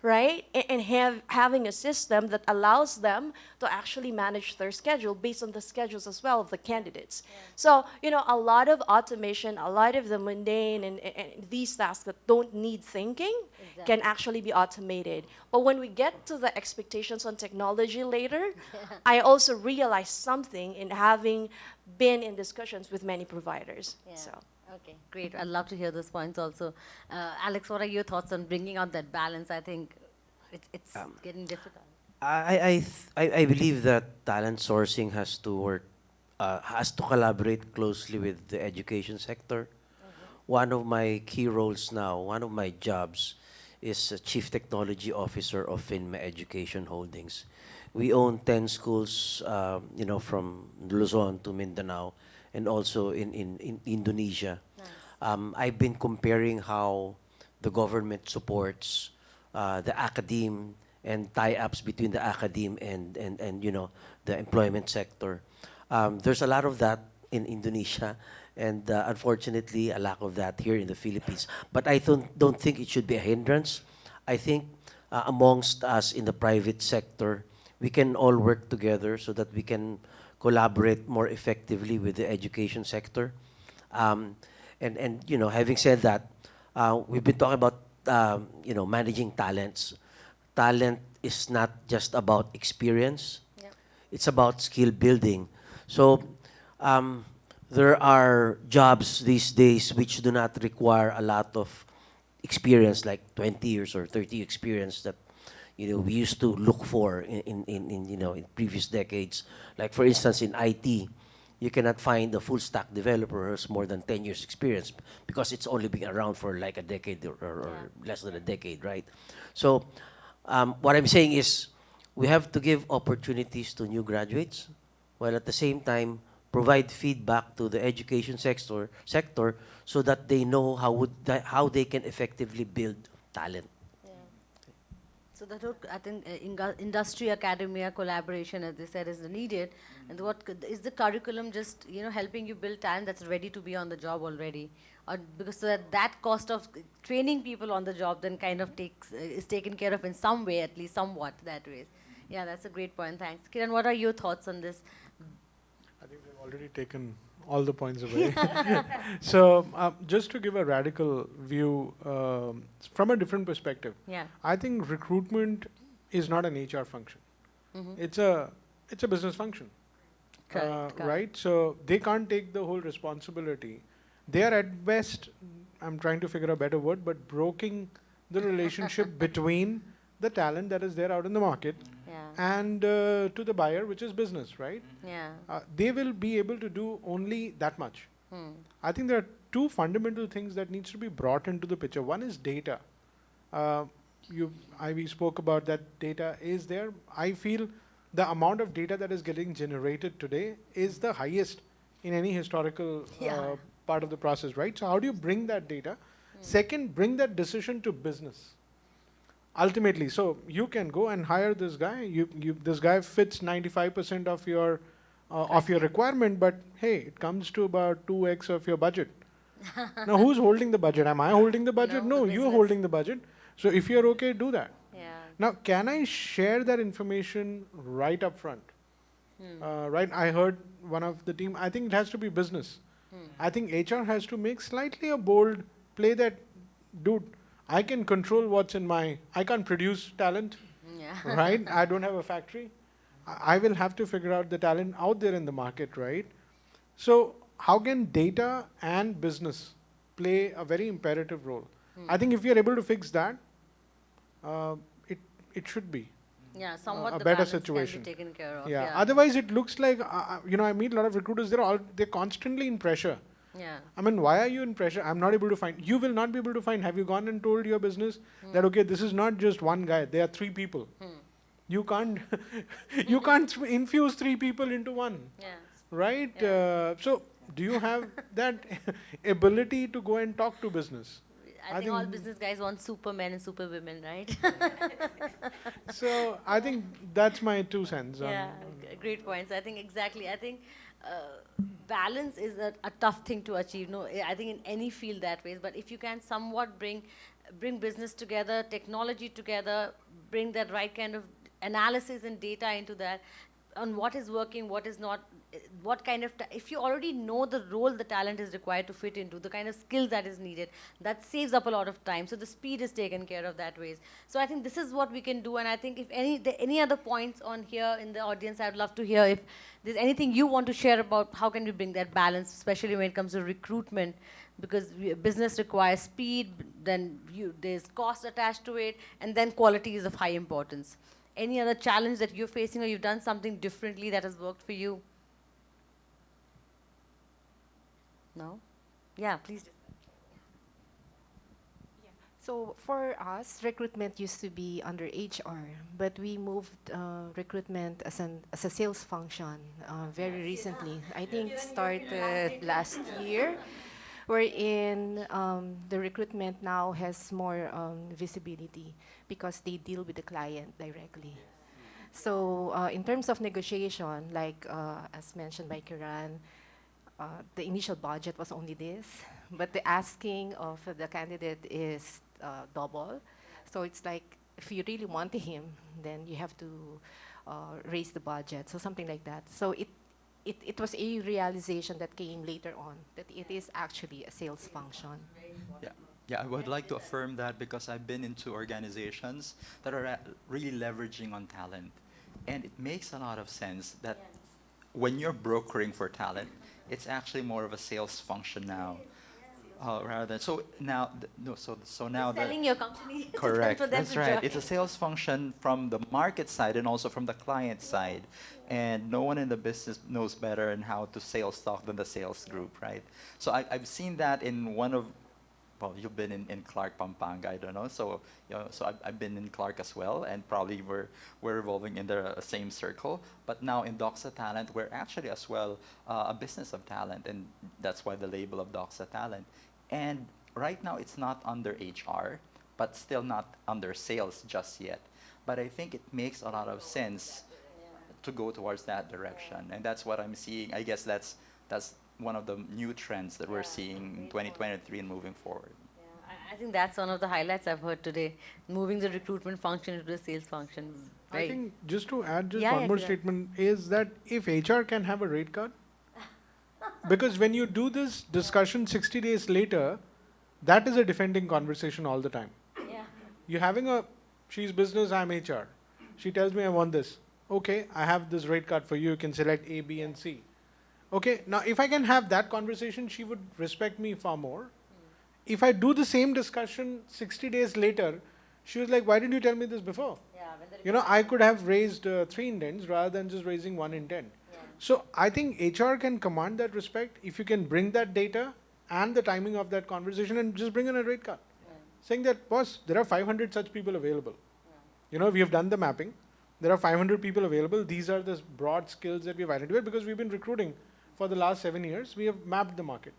right? And having a system that allows them to actually manage their schedule based on the schedules as well of the candidates. Yeah. So, a lot of automation, a lot of the mundane and these tasks that don't need thinking can actually be automated. But when we get to the expectations on technology later, I also realized something in having been in discussions with many providers. Yeah. So. Okay, great. I'd love to hear those points also. Alex, what are your thoughts on bringing out that balance? I think it's getting difficult. I believe that talent sourcing has to work, has to collaborate closely with the education sector. One of my key roles now, one of my jobs, is a Chief Technology Officer of FINMA Education Holdings. We own 10 schools, from Luzon to Mindanao, and also in Indonesia. Nice. I've been comparing how the government supports the academe and tie-ups between the academe and the employment sector. There's a lot of that in Indonesia, and unfortunately a lack of that here in the Philippines. But I don't think it should be a hindrance. I think amongst us in the private sector, we can all work together so that we can collaborate more effectively with the education sector. And having said that, we've been talking about managing talents. Talent is not just about experience. Yeah. It's about skill building. So there are jobs these days which do not require a lot of experience, like 20 years or 30 experience that we used to look for in previous decades. Like for instance, in IT, you cannot find a full stack developer who has more than 10 years experience because it's only been around for like a decade or less than a decade, right? So what I'm saying is we have to give opportunities to new graduates while at the same time provide feedback to the education sector so that they know how they can effectively build talent. So that I think industry academia collaboration, as they said, is needed. And what is the curriculum just helping you build talent that's ready to be on the job already, or because so that cost of training people on the job then kind of is taken care of in some way, at least somewhat that way. Yeah, that's a great point. Thanks, Kiran. What are your thoughts on this? I think they've already taken all the points away. So just to give a radical view from a different perspective, I think recruitment is not an HR function. It's a business function. Right? So they can't take the whole responsibility. They are at best, I'm trying to figure a better word, but broking the relationship between the talent that is there out in the market and to the buyer, which is business, right? Yeah. They will be able to do only that much. I think there are two fundamental things that needs to be brought into the picture. One is data. We spoke about that data is there. I feel the amount of data that is getting generated today is the highest in any historical part of the process, right? So how do you bring that data Second, bring that decision to business. Ultimately, so you can go and hire this guy. This guy fits 95% of your requirement, but hey, it comes to about 2x of your budget. Now, who's holding the budget? Am I holding the budget? No, you're holding the budget. So if you're okay, do that. Now, can I share that information right up front? Right, I heard one of the team, I think it has to be business. I think HR has to make slightly a bold play that, dude, I can control what's in I can't produce talent, right? I don't have a factory. I will have to figure out the talent out there in the market, right? So how can data and business play a very imperative role? I think if we are able to fix that, it should be somewhat a the better balance situation. can be taken care of. Otherwise, it looks like I meet a lot of recruiters. They're constantly in pressure. I mean, why are you in pressure? I'm not able to find. You will not be able to find. Have you gone and told your business that okay, this is not just one guy. There are 3 people. You can't you can't infuse 3 people into one. Right? So do you have that ability to go and talk to business? I think all business guys want supermen and superwomen, right? So I think that's my 2 cents. Great points. I think exactly. I think balance is a tough thing to achieve. No, I think in any field that way. But if you can somewhat bring business together, technology together, bring that right kind of analysis and data into that, on what is working, what is not, what kind of, if you already know the role the talent is required to fit into, the kind of skills that is needed, that saves up a lot of time. So the speed is taken care of that ways. So I think this is what we can do. And I think if any other points on here in the audience, I'd love to hear if there's anything you want to share about how can we bring that balance, especially when it comes to recruitment, because business requires speed, then there's cost attached to it, and then quality is of high importance. Any other challenge that you're facing or you've done something differently that has worked for you? No? Yeah, please. So for us, recruitment used to be under HR, but we moved recruitment as a sales function very recently. I think started last year, wherein the recruitment now has more visibility because they deal with the client directly. So in terms of negotiation, like as mentioned by Kiran, the initial budget was only this, but the asking of the candidate is double. So it's like, if you really want him, then you have to raise the budget, so something like that. So it was a realization that came later on, that it is actually a sales function. Yeah, I would like to affirm that because I've been into organizations that are really leveraging on talent. And it makes a lot of sense that when you're brokering for talent, it's actually more of a sales function now. Rather than, so now, so now selling your company. Correct, for them that's to right. join. It's a sales function from the market side and also from the client side. And no one in the business knows better in how to sales talk than the sales group, right? So I've seen that in one of, well, you've been in Clark, Pampanga, I don't know. So, so I've been in Clark as well, and probably we're revolving in the same circle. But now in Doxa Talent, we're actually as well a business of talent, and that's why the label of Doxa Talent. And right now it's not under HR, but still not under sales just yet. But I think it makes a lot of sense to go towards that direction, and that's what I'm seeing. I guess that's one of the new trends that we're seeing in 2023 and moving forward. I think that's one of the highlights I've heard today, moving the recruitment function into the sales function. I think just to add one more statement is that if HR can have a rate card, because when you do this discussion 60 days later, that is a defending conversation all the time. You're having she's business, I'm HR. She tells me I want this. Okay, I have this rate card for you. You can select A, B, and C. Okay, now if I can have that conversation, she would respect me far more. If I do the same discussion 60 days later, she was like, why didn't you tell me this before? I could have raised 3 intents rather than just raising 1 intent. So I think HR can command that respect if you can bring that data and the timing of that conversation and just bring in a rate card. Saying that, boss, there are 500 such people available. We have done the mapping. There are 500 people available. These are the broad skills that we've identified because we've been recruiting for the last 7 years. We have mapped the market.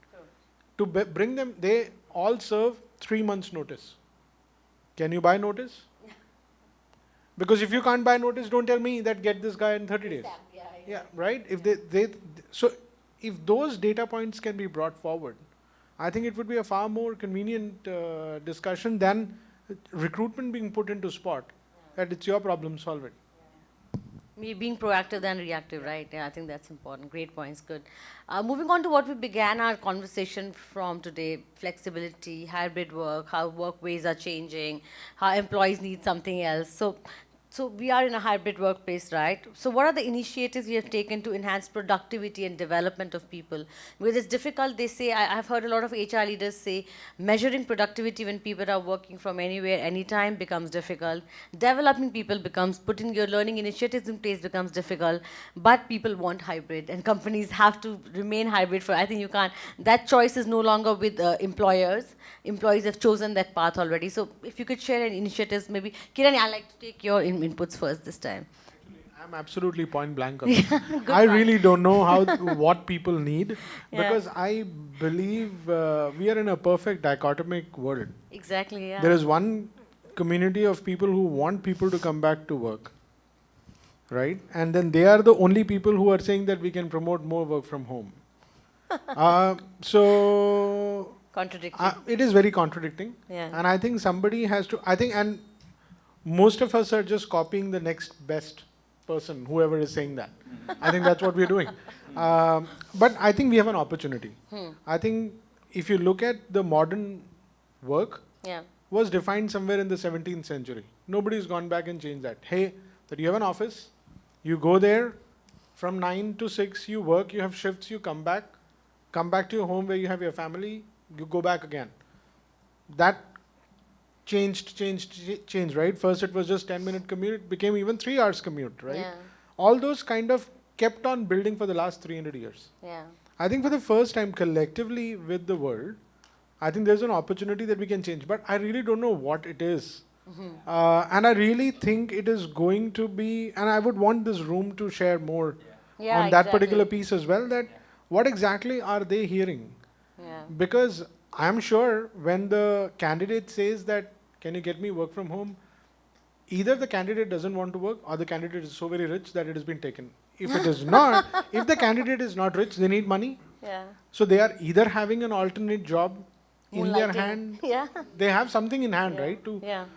To bring them, they all serve 3 months notice. Can you buy notice? Because if you can't buy notice, don't tell me that get this guy in 30 days. Yeah, right? If so if those data points can be brought forward, I think it would be a far more convenient discussion than recruitment being put into spot, that it's your problem, solve it. Me being proactive than reactive, right? Yeah, I think that's important. Great points, good. Moving on to what we began our conversation from today, flexibility, hybrid work, how work ways are changing, how employees need something else. So we are in a hybrid workplace, right? So what are the initiatives we have taken to enhance productivity and development of people? Because it's difficult, they say, I've heard a lot of HR leaders say, measuring productivity when people are working from anywhere, anytime becomes difficult. Developing people becomes, putting your learning initiatives in place becomes difficult, but people want hybrid and companies have to remain hybrid for, I think you can't, that choice is no longer with employers. Employees have chosen that path already. So if you could share any initiatives, maybe, Kiran, I'd like to take your inputs first this time. I'm absolutely point blank on this. I really don't know what people need, because I believe we are in a perfect dichotomic world. Exactly, yeah. There is one community of people who want people to come back to work, right? And then they are the only people who are saying that we can promote more work from home. So contradicting. It is very contradicting. Yeah. And I think somebody has to, and most of us are just copying the next best person, whoever is saying that. I think that's what we're doing. But I think we have an opportunity. I think if you look at the modern work, was defined somewhere in the 17th century. Nobody's gone back and changed that. Hey, that you have an office, you go there from 9 to 6, you work, you have shifts, you come back to your home where you have your family, you go back again. That changed, right? First it was just 10-minute commute, it became even 3 hours commute, right? Yeah. All those kind of kept on building for the last 300 years. Yeah. I think for the first time collectively with the world, I think there's an opportunity that we can change, but I really don't know what it is. And I really think it is going to be, and I would want this room to share more on that particular piece as well, that what exactly are they hearing? Because I'm sure when the candidate says that, can you get me work from home? Either the candidate doesn't want to work or the candidate is so very rich that it has been taken. If it is not, if the candidate is not rich, they need money. Yeah. So they are either having an alternate job in their Moonlighting. hand. Yeah. They have something in hand, right?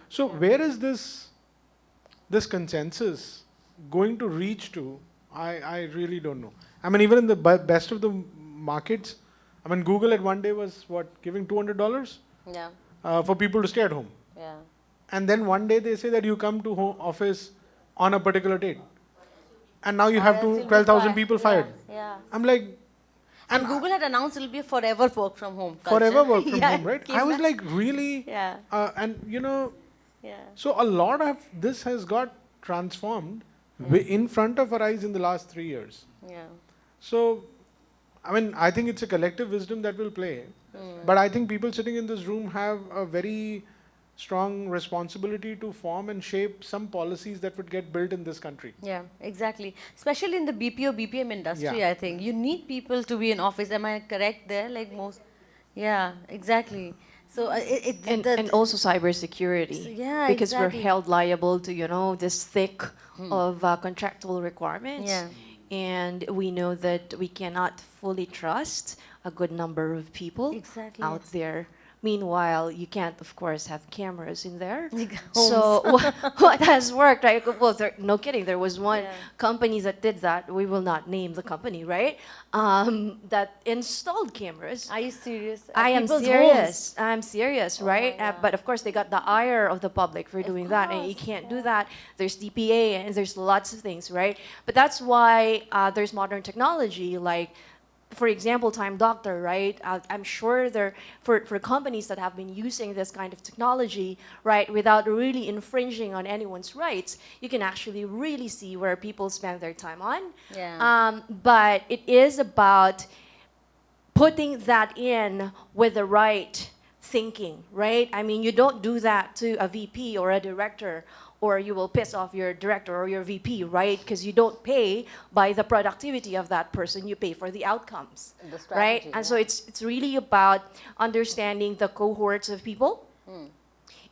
So where is this consensus going to reach to? I really don't know. I mean, even in the best of the markets, I mean, Google at one day was giving $200 for people to stay at home. Yeah. And then one day they say that you come to home office on a particular date. And now you have 12,000 people fired. Yeah. I'm like... And Google had announced it will be a forever work from home culture. Forever work from home, right? I was like, really? Yeah. And so a lot of this has got transformed in front of our eyes in the last 3 years. Yeah. So, I mean, I think it's a collective wisdom that will play. But I think people sitting in this room have a very strong responsibility to form and shape some policies that would get built in this country. Yeah, exactly. Especially in the BPO, BPM industry, Yeah. I think. You need people to be in office. Am I correct there? Like most. Yeah, exactly. So and also cybersecurity. So, yeah, because exactly. we're held liable to this thick of contractual requirements. Yeah. And we know that we cannot fully trust a good number of people out there. Meanwhile, you can't, of course, have cameras in there. So what has worked, right? Well, no kidding. There was one company that did that. We will not name the company, right? That installed cameras. Are you serious? I am People's serious. homes? I'm serious, right? But of course, they got the ire of the public for doing that, and you can't do that. There's DPA, and there's lots of things, right? But that's why there's modern technology, like, for example, Time Doctor, right? I'm sure for companies that have been using this kind of technology, right, without really infringing on anyone's rights, you can actually really see where people spend their time on. Yeah. But it is about putting that in with the right thinking, right? I mean, you don't do that to a VP or a director, or you will piss off your director or your VP, right? Because you don't pay by the productivity of that person, you pay for the outcomes, The right? strategy, And so it's really about understanding the cohorts of people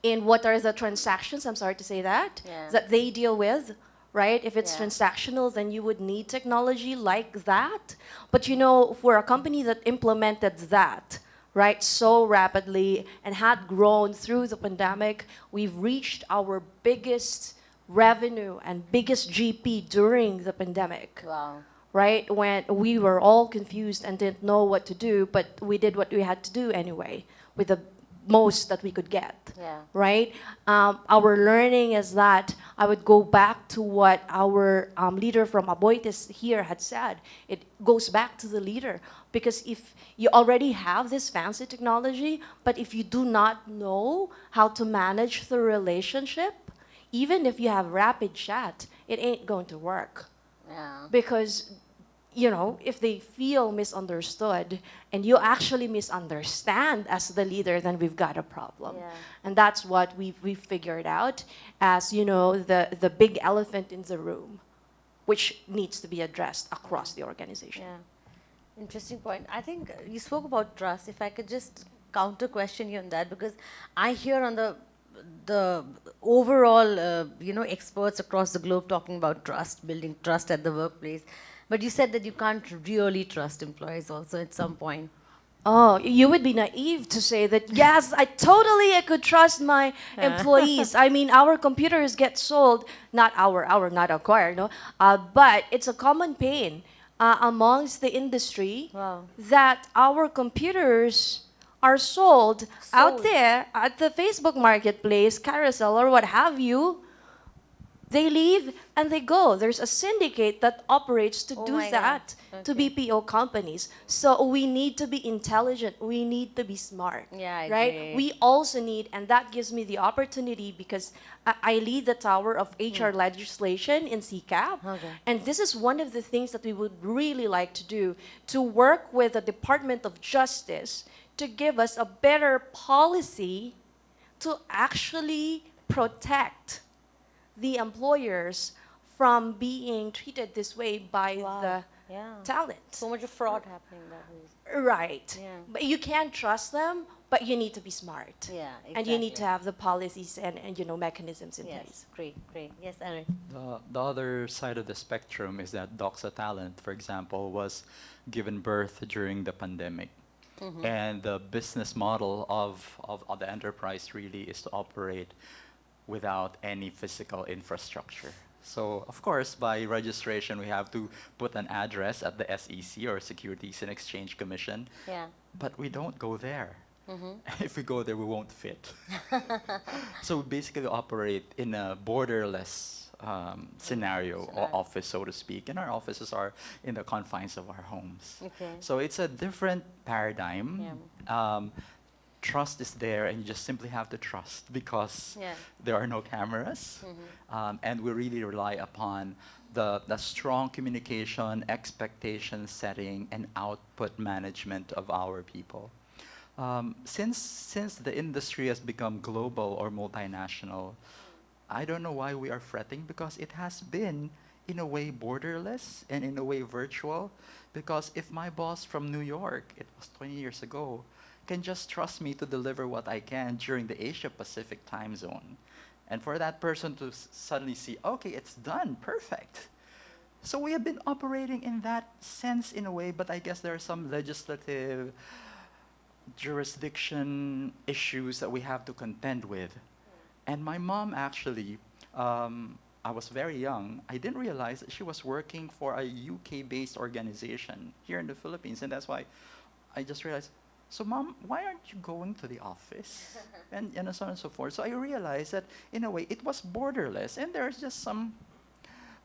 in what are the transactions, I'm sorry to say that, Yeah. that they deal with, right? If it's Yeah. transactional, then you would need technology like that. But you know, for a company that implemented that, right, so rapidly and had grown through the pandemic, we've reached our biggest revenue and biggest GP during the pandemic. Wow. Right? When we were all confused and didn't know what to do, but we did what we had to do anyway with the most that we could get. Yeah. Right? Our learning is that I would go back to what our leader from Aboitis here had said. It goes back to the leader. Because if you already have this fancy technology, but if you do not know how to manage the relationship, even if you have rapid chat, it ain't going to work. Yeah. Because, you know, if they feel misunderstood and you actually misunderstand as the leader, then we've got a problem. Yeah. And that's what we've figured out as, you know, the big elephant in the room, which needs to be addressed across the organization. Yeah. Interesting point. I think you spoke about trust. If I could just counter question you on that, because I hear on the overall, experts across the globe talking about trust, building trust at the workplace. But you said that you can't really trust employees also at some point. Oh, you would be naive to say that, yes, I could trust my employees. I mean, our computers get sold, not not acquired, no, but it's a common pain amongst the industry that our computers are sold out there at the Facebook marketplace, carousel, or what have you. They leave and they go. There's a syndicate that operates to do that to BPO companies. So we need to be intelligent. We need to be smart. Yeah, I right? agree. We also need, and that gives me the opportunity because I lead the tower of HR legislation in CCAP. Okay. And this is one of the things that we would really like to do, to work with the Department of Justice to give us a better policy to actually protect the employers from being treated this way by the talent. So much of fraud happening that way. Right. Yeah. But you can't trust them, but you need to be smart. Yeah, And you need exactly. to have the policies and mechanisms in Yes, place. great. Yes, Aaron. The other side of the spectrum is that Doxa Talent, for example, was given birth during the pandemic. Mhm. And the business model of the enterprise really is to operate without any physical infrastructure. So, of course, by registration, we have to put an address at the SEC or Securities and Exchange Commission. Yeah. But we don't go there. Mhm. If we go there, we won't fit. So we basically operate in a borderless scenario or office, so to speak. And our offices are in the confines of our homes. Okay. So it's a different paradigm. Trust is there, and you just simply have to trust because there are no cameras. And we really rely upon the strong communication, expectation setting, and output management of our people. Since the industry has become global or multinational, I don't know why we are fretting, because it has been, in a way, borderless and in a way virtual. Because if my boss from New York, it was 20 years ago, can just trust me to deliver what I can during the Asia Pacific time zone, and for that person to suddenly see, okay, it's done, perfect. So we have been operating in that sense in a way, but I guess there are some legislative jurisdiction issues that we have to contend with. And my mom actually, I was very young, I didn't realize that she was working for a UK-based organization here in the Philippines, and that's why I just realized, so Mom, why aren't you going to the office? And so on and so forth. So I realized that, in a way, it was borderless, and there's just some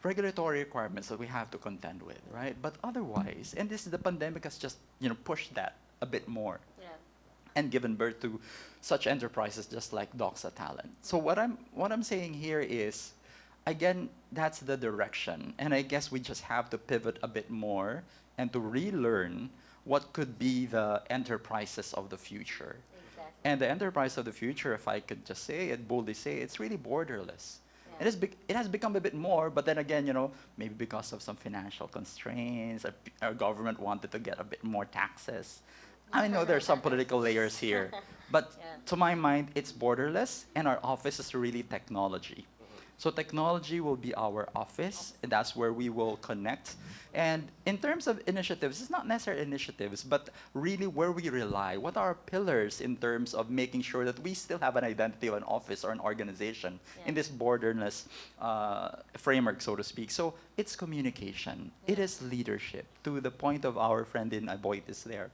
regulatory requirements that we have to contend with, right? But otherwise, and the pandemic has just, pushed that a bit more. And given birth to such enterprises just like Doxa Talent. So what I'm saying here is, again, that's the direction. And I guess we just have to pivot a bit more and to relearn what could be the enterprises of the future. And the enterprise of the future, if I could just say it, boldly say, it's really borderless. It has become a bit more, but then again, maybe because of some financial constraints, our government wanted to get a bit more taxes. I know there are some political layers here, but to my mind, it's borderless, and our office is really technology. So technology will be our office, and that's where we will connect. And in terms of initiatives, it's not necessarily initiatives, but really where we rely. What are our pillars in terms of making sure that we still have an identity of an office or an organization in this borderless framework, so to speak? So it's communication. It is leadership. To the point of our friend in Aboitis there.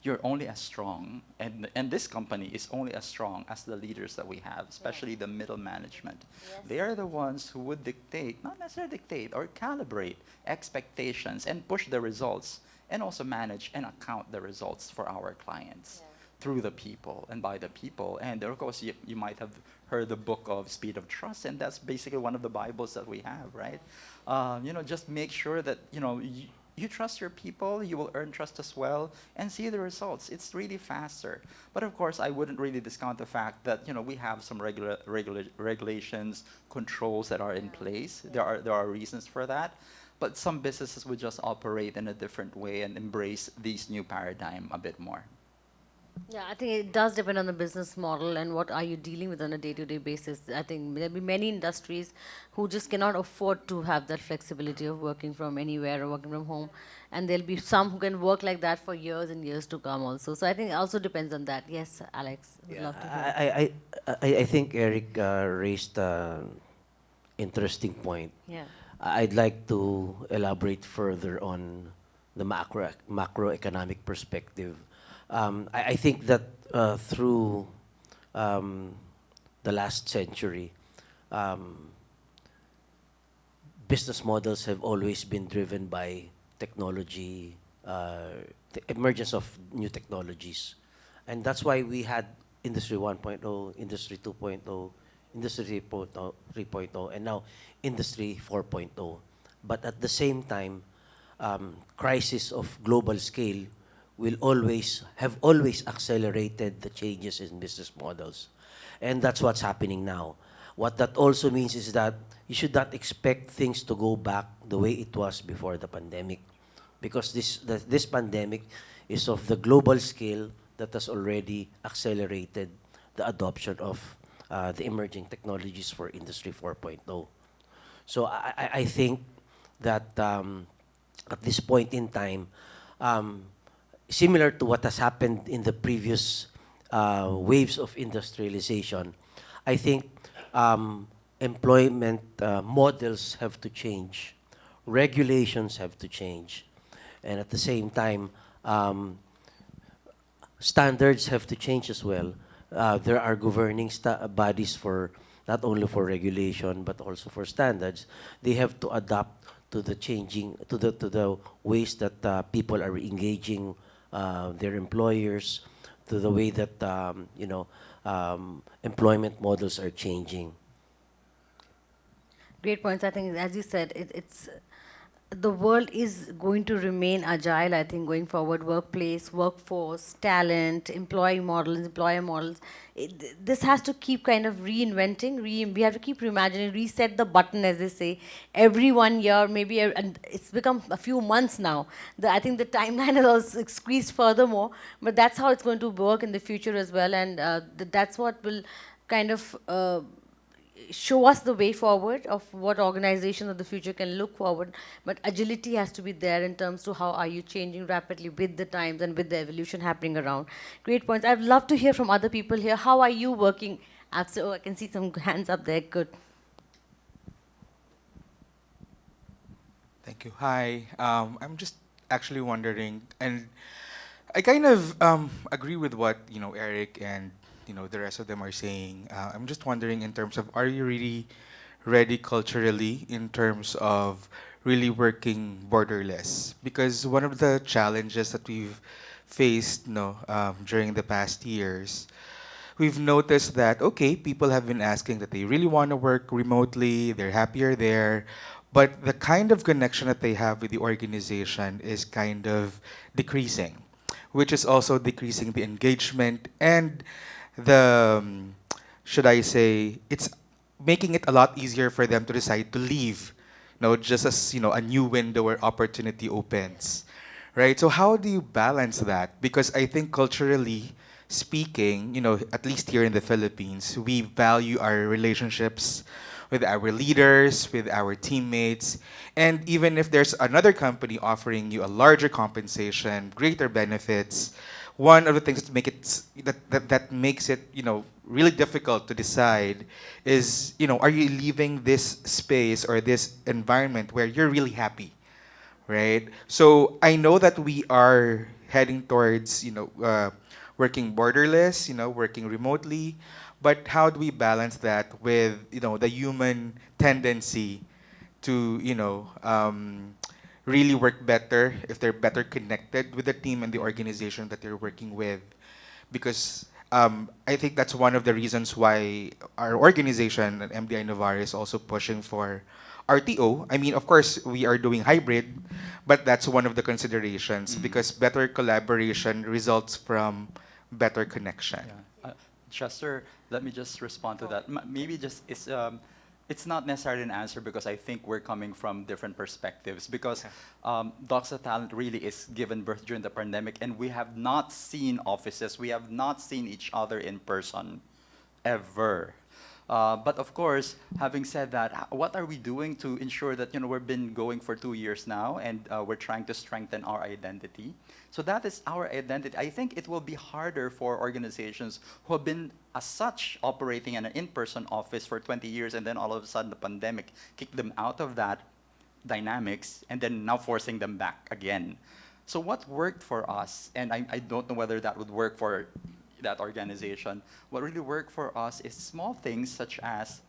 You're only as strong, and this company is only as strong as the leaders that we have, especially the middle management. They are the ones who would dictate, not necessarily dictate, or calibrate expectations and push the results, and also manage and account the results for our clients through the people and by the people. And of course, you might have heard the book of Speed of Trust, and that's basically one of the Bibles that we have, right? Just make sure that, you trust your people, you will earn trust as well, and see the results. It's really faster. But of course, I wouldn't really discount the fact that we have some regulations, controls that are in place. There are reasons for that. But some businesses would just operate in a different way and embrace these new paradigm a bit more. Yeah, I think it does depend on the business model and what are you dealing with on a day-to-day basis. I think there'll be many industries who just cannot afford to have that flexibility of working from anywhere or working from home, and there'll be some who can work like that for years and years to come also. So I think it also depends on that. Yes, Alex, would love to hear. I think Eric raised an interesting point. Yeah. I'd like to elaborate further on the macroeconomic perspective. I think that through the last century, business models have always been driven by technology, the emergence of new technologies. And that's why we had Industry 1.0, Industry 2.0, Industry 3.0, and now Industry 4.0. But at the same time, crisis of global scale will have always accelerated the changes in business models. And that's what's happening now. What that also means is that you should not expect things to go back the way it was before the pandemic, because this pandemic is of the global scale that has already accelerated the adoption of the emerging technologies for Industry 4.0. So I think that at this point in time, similar to what has happened in the previous waves of industrialization, I think employment models have to change, regulations have to change, and at the same time, standards have to change as well. There are governing bodies for not only for regulation but also for standards. They have to adapt to the changing, to the ways that people are engaging their employers, to the way that employment models are changing. Great points. I think, as you said, it's the world is going to remain agile, I think, going forward. Workplace, workforce, talent, employee models, employer models. This has to keep kind of reinventing. We have to keep reimagining, reset the button, as they say, every 1 year, maybe, and it's become a few months now. I think the timeline is also squeezed furthermore, but that's how it's going to work in the future as well, and that's what will kind of show us the way forward of what organizations of the future can look forward. But agility has to be there in terms to how are you changing rapidly with the times and with the evolution happening around. Great points. I'd love to hear from other people here. How are you working? Oh, I can see some hands up there. Good. Thank you. Hi. I'm just actually wondering, and I kind of agree with what Eric and the rest of them are saying. I'm just wondering in terms of, are you really ready culturally in terms of really working borderless? Because one of the challenges that we've faced during the past years, we've noticed that, okay, people have been asking that they really want to work remotely, they're happier there, but the kind of connection that they have with the organization is kind of decreasing. which is also decreasing the engagement and the, should I say, it's making it a lot easier for them to decide to leave, just as, a new window or opportunity opens, right? So how do you balance that? Because I think culturally speaking, at least here in the Philippines, we value our relationships with our leaders, with our teammates, and even if there's another company offering you a larger compensation, greater benefits, one of the things that makes it, really difficult to decide is, are you leaving this space or this environment where you're really happy, right? So I know that we are heading towards, working borderless, working remotely, but how do we balance that with, the human tendency to, really work better if they're better connected with the team and the organization that they're working with? Because I think that's one of the reasons why our organization at MDI Navarre is also pushing for RTO. I mean, of course, we are doing hybrid, but that's one of the considerations because better collaboration results from better connection. Chester, let me just respond to that. Maybe just it's not necessarily an answer because I think we're coming from different perspectives. Because Doxa Talent really is given birth during the pandemic, and we have not seen offices, we have not seen each other in person ever. But of course, having said that, what are we doing to ensure that we've been going for 2 years now, and we're trying to strengthen our identity? So that is our identity. I think it will be harder for organizations who have been as such operating in an in-person office for 20 years, and then all of a sudden the pandemic kicked them out of that dynamics, and then now forcing them back again. So what worked for us, and I don't know whether that would work for that organization, what really worked for us is small things such as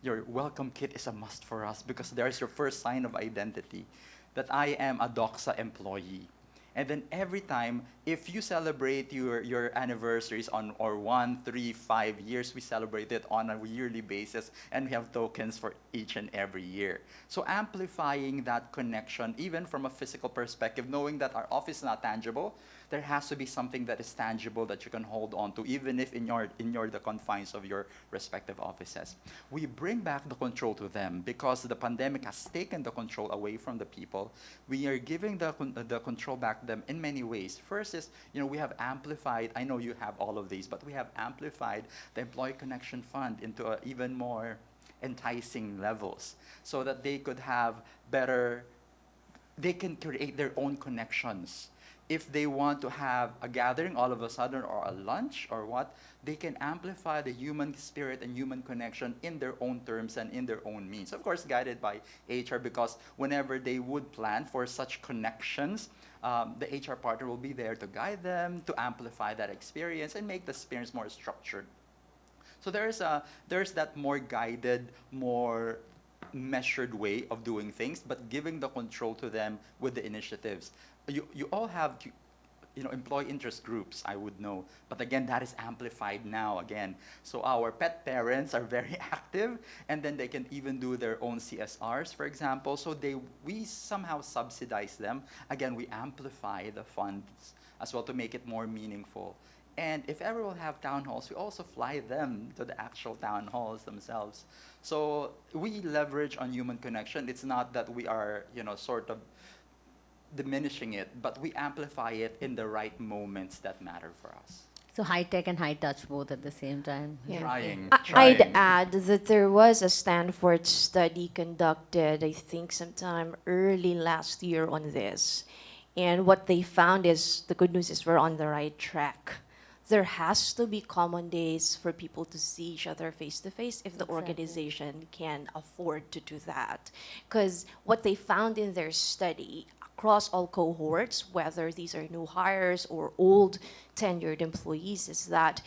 your welcome kit is a must for us because there's your first sign of identity, that I am a Doxa employee. And then every time, if you celebrate your anniversaries on or 1, 3, 5 years, we celebrate it on a yearly basis, and we have tokens for each and every year. So amplifying that connection, even from a physical perspective, knowing that our office is not tangible, there has to be something that is tangible that you can hold on to, even if in the confines of your respective offices. We bring back the control to them because the pandemic has taken the control away from the people. We are giving the control back to them in many ways. First is, we have amplified, I know you have all of these, but we have amplified the Employee Connection Fund into even more enticing levels so that they could have they can create their own connections. If they want to have a gathering all of a sudden or a lunch or what, they can amplify the human spirit and human connection in their own terms and in their own means. Of course, guided by HR, because whenever they would plan for such connections, the HR partner will be there to guide them, to amplify that experience and make the experience more structured. So there's that more guided, more measured way of doing things, but giving the control to them with the initiatives. You all have employee interest groups, I would know, but again, that is amplified now again. So our pet parents are very active, and then they can even do their own CSRs, for example. So we somehow subsidize them. Again, we amplify the funds as well to make it more meaningful. And if ever we'll have town halls, we also fly them to the actual town halls themselves. So we leverage on human connection. It's not that we are, sort of diminishing it, but we amplify it in the right moments that matter for us. So high tech and high touch both at the same time. Yeah. Trying. I'd add that there was a Stanford study conducted, I think, sometime early last year on this. And what they found is, the good news is we're on the right track. There has to be common days for people to see each other face to face if the organization can afford to do that. Because what they found in their study, across all cohorts, whether these are new hires or old tenured employees, is that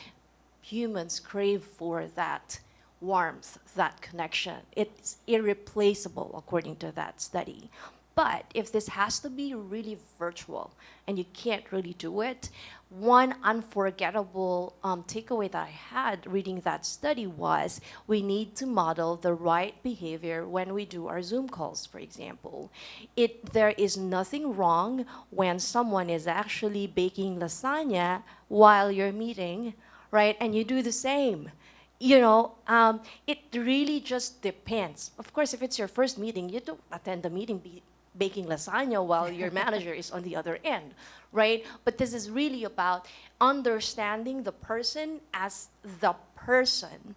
humans crave for that warmth, that connection. It's irreplaceable, according to that study. But if this has to be really virtual and you can't really do it, one unforgettable takeaway that I had reading that study was we need to model the right behavior when we do our Zoom calls, for example. There is nothing wrong when someone is actually baking lasagna while you're meeting, right? And you do the same. It really just depends. Of course, if it's your first meeting, you don't attend the meeting baking lasagna while your manager is on the other end, right? But this is really about understanding the person as the person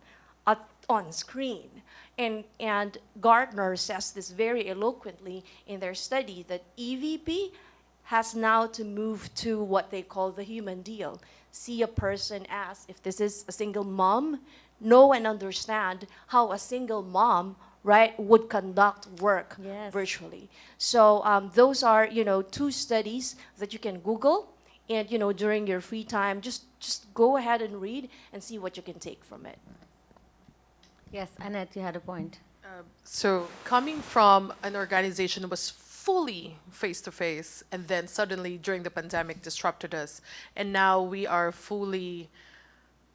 on screen. And Gartner says this very eloquently in their study that EVP has now to move to what they call the human deal. See a person as, if this is a single mom, know and understand how a single mom, right, would conduct work virtually. So those are, two studies that you can Google, and during your free time, just go ahead and read and see what you can take from it. Yes, Annette, you had a point. So coming from an organization that was fully face-to-face, and then suddenly during the pandemic disrupted us, and now we are fully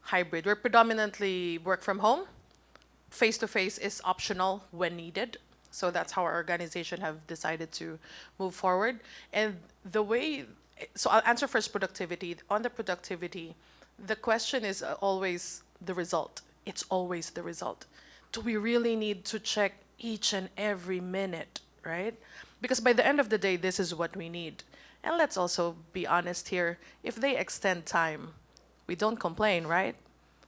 hybrid. We're predominantly work from home. Face-to-face is optional when needed. So that's how our organization have decided to move forward. And so I'll answer first productivity. On the productivity, the question is always the result. It's always the result. Do we really need to check each and every minute, right? Because by the end of the day, this is what we need. And let's also be honest here. If they extend time, we don't complain, right?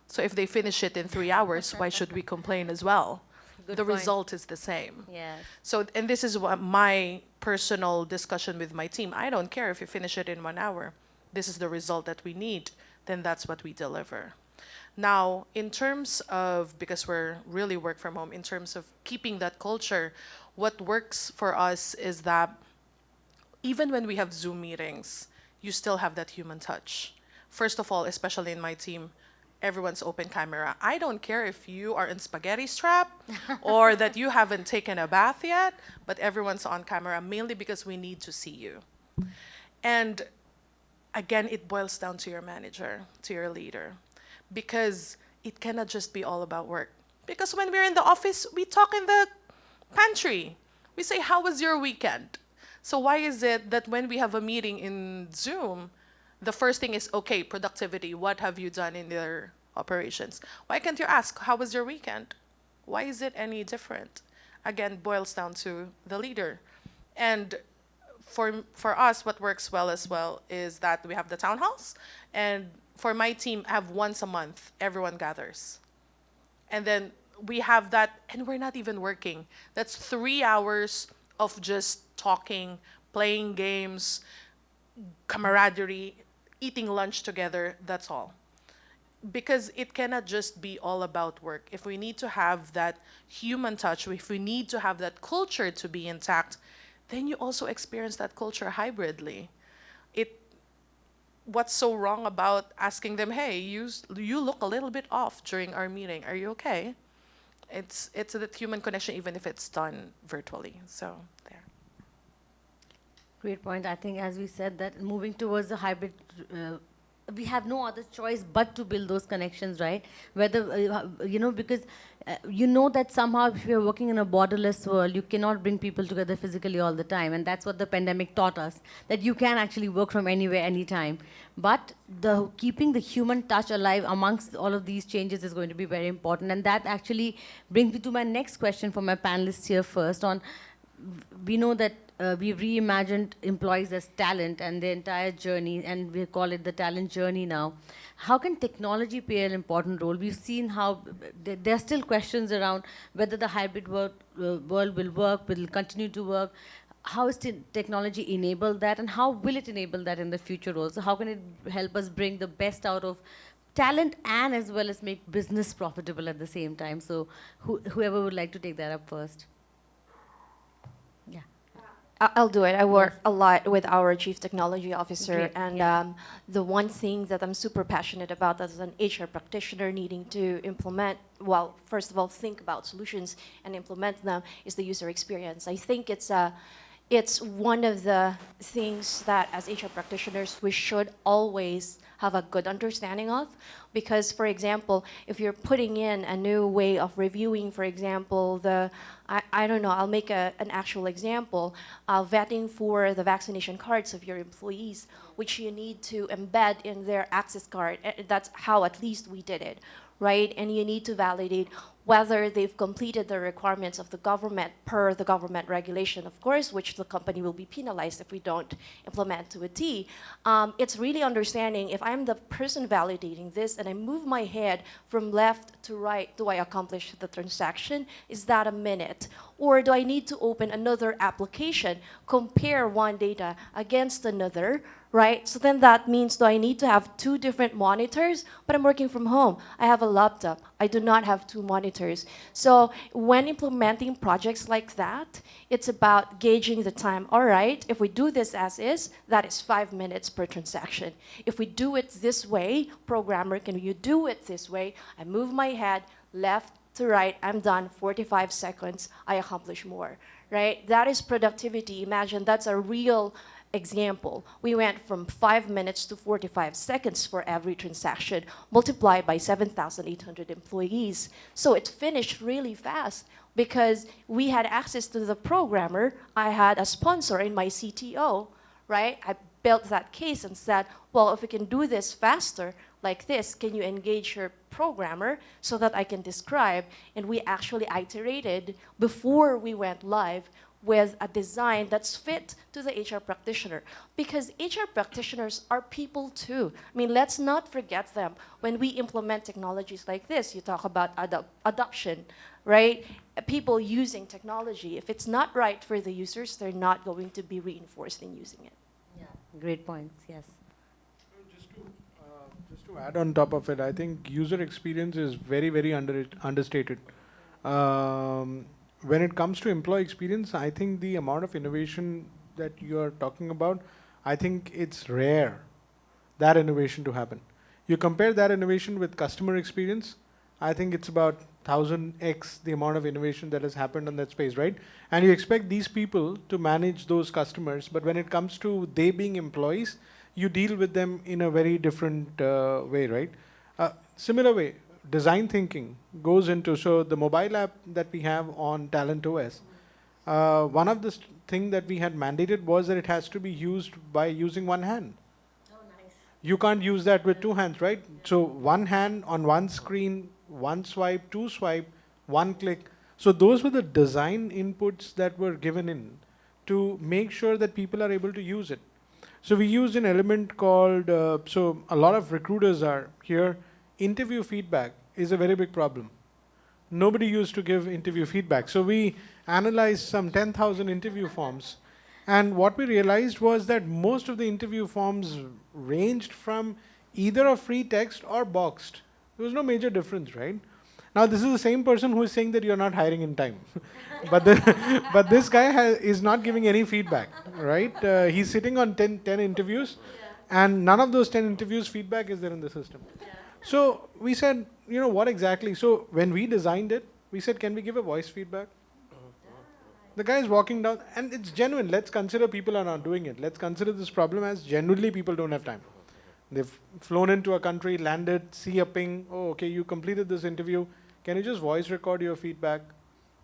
So if they finish it in 3 hours, why should we complain as well? Good the point. result is the same. Yes. So, and this is what my personal discussion with my team. I don't care if you finish it in 1 hour. This is the result that we need. Then that's what we deliver. Now, in terms of, because we're really work from home, in terms of keeping that culture, what works for us is that even when we have Zoom meetings, you still have that human touch. First of all, especially in my team, everyone's open camera. I don't care if you are in spaghetti strap or that you haven't taken a bath yet, but everyone's on camera, mainly because we need to see you. And again, it boils down to your manager, to your leader, because it cannot just be all about work. Because when we're in the office, we talk in the pantry. We say, how was your weekend? So why is it that when we have a meeting in Zoom, the first thing is, okay, productivity, what have you done in your operations? Why can't you ask, how was your weekend? Why is it any different? Again, boils down to the leader. And for us, what works well as well is that we have the town halls. And for my team, I have once a month, everyone gathers. And then we have that, and we're not even working. That's 3 hours of just talking, playing games, camaraderie, eating lunch together, that's all. Because it cannot just be all about work. If we need to have that human touch, if we need to have that culture to be intact, then you also experience that culture hybridly. What's so wrong about asking them, hey, you look a little bit off during our meeting, are you okay? It's that human connection, even if it's done virtually, so there. Great point. I think, as we said, that moving towards a hybrid, we have no other choice but to build those connections, right? Whether, because you know that somehow if you're working in a borderless world, you cannot bring people together physically all the time. And that's what the pandemic taught us, that you can actually work from anywhere, anytime. But keeping the human touch alive amongst all of these changes is going to be very important. And that actually brings me to my next question for my panelists here first on, we know that we've reimagined employees as talent and the entire journey, and we call it the talent journey now. How can technology play an important role? We've seen how there are still questions around whether the hybrid world will work, will continue to work. How is technology enable that, and how will it enable that in the future also? How can it help us bring the best out of talent and as well as make business profitable at the same time? So whoever would like to take that up first. I'll do it. I work a lot with our chief technology officer, Great. and the one thing that I'm super passionate about as an HR practitioner needing to implement, well, first of all, think about solutions and implement them, is the user experience. I think it's it's one of the things that as HR practitioners we should always have a good understanding of. Because, for example, if you're putting in a new way of reviewing, for example, I don't know, I'll make an actual example, vetting for the vaccination cards of your employees, which you need to embed in their access card. That's how at least we did it, right? And you need to validate whether they've completed the requirements of the government per the government regulation, of course, which the company will be penalized if we don't implement to a T. It's really understanding if I'm the person validating this and I move my head from left to right, do I accomplish the transaction? Is that a minute? Or do I need to open another application, compare one data against another, right? So then that means, do I need to have two different monitors? But I'm working from home. I have a laptop. I do not have two monitors. So when implementing projects like that, it's about gauging the time. All right, if we do this as is, that is 5 minutes per transaction. If we do it this way, programmer, can you do it this way? I move my head left to right, I'm done, 45 seconds, I accomplish more, right? That is productivity. Imagine that's a real example. We went from 5 minutes to 45 seconds for every transaction, multiplied by 7,800 employees. So it finished really fast because we had access to the programmer. I had a sponsor in my CTO, right? I built that case and said, well, if we can do this faster like this, can you engage your programmer so that I can describe? And we actually iterated before we went live with a design that's fit to the HR practitioner. Because HR practitioners are people too. I mean, let's not forget them. When we implement technologies like this, you talk about adoption, right? People using technology. If it's not right for the users, they're not going to be reinforced in using it. Yeah, great points, yes. Just to add on top of it, I think user experience is very, very understated. When it comes to employee experience, I think the amount of innovation that you're talking about, I think it's rare, that innovation to happen. You compare that innovation with customer experience, I think it's about 1000x the amount of innovation that has happened in that space, right? And you expect these people to manage those customers, but when it comes to they being employees, you deal with them in a very different way, right? Similar way, design thinking goes into, so the mobile app that we have on Talent OS, one of the thing that we had mandated was that it has to be used by using one hand. Oh, nice. You can't use that with two hands, right? So one hand on one screen, one swipe, two swipe, one click. So those were the design inputs that were given in to make sure that people are able to use it. So we used an element called, so a lot of recruiters are here. Interview feedback is a very big problem. Nobody used to give interview feedback. So we analyzed some 10,000 interview forms. And what we realized was that most of the interview forms ranged from either a free text or boxed. There was no major difference, right? Now this is the same person who is saying that you're not hiring in time. but this guy is not giving any feedback, right? He's sitting on 10 interviews, and none of those 10 interviews feedback is there in the system. So we said, you know, what exactly? So when we designed it, we said, can we give a voice feedback? The guy is walking down, and it's genuine. Let's consider people are not doing it. Let's consider this problem as genuinely people don't have time. They've flown into a country, landed, see a ping. Oh, okay, you completed this interview. Can you just voice record your feedback?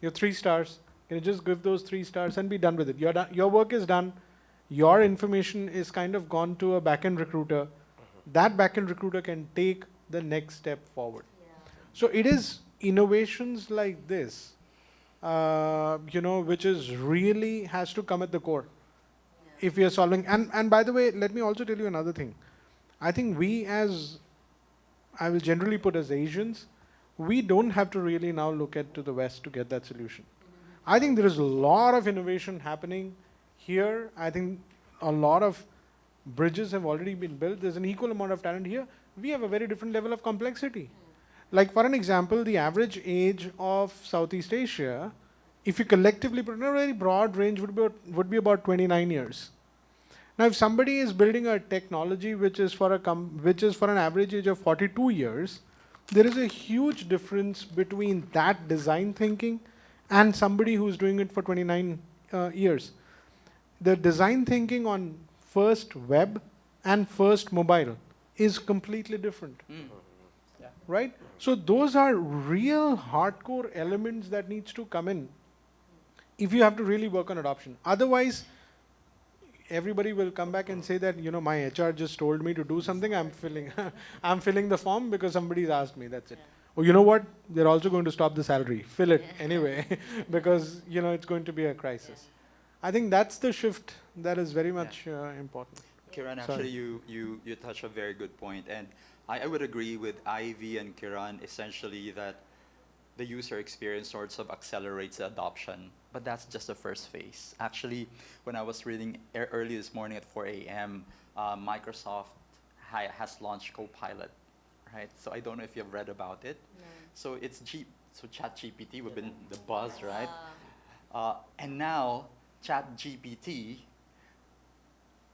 Your 3 stars. Can you just give those 3 stars and be done with it? You're done. Your work is done. Your information is kind of gone to a backend recruiter. That backend recruiter can take the next step forward. So it is innovations like this, you know, which is really has to come at the core. If we are solving, and by the way, let me also tell you another thing. I think we as, I will generally put as Asians, we don't have to really now look at to the West to get that solution. I think there is a lot of innovation happening here. I think a lot of bridges have already been built. There's an equal amount of talent here. We have a very different level of complexity. Like for an example, the average age of Southeast Asia, if you collectively put in a very broad range, would be about 29 years. Now, if somebody is building a technology which is for an average age of 42 years, there is a huge difference between that design thinking and somebody who's doing it for 29 years. the design thinking on first web and first mobile is completely different. Right? So those are real hardcore elements that needs to come in if you have to really work on adoption. Otherwise, everybody will come back and say that, you know, my HR just told me to do something, I'm filling I'm filling the form because somebody's asked me, that's it. Oh, you know what? They're also going to stop the salary. Fill it anyway because, you know, it's going to be a crisis. I think that's the shift that is very much important. Kiran, Sorry. actually, you touched a very good point, and I would agree with Ivy and Kiran essentially that the user experience sorts of accelerates the adoption, but that's just the first phase. Actually, when I was reading early this morning at 4 a.m., Microsoft has launched Copilot, right? So I don't know if you've read about it. No. So it's ChatGPT, we've been the buzz, right? And now ChatGPT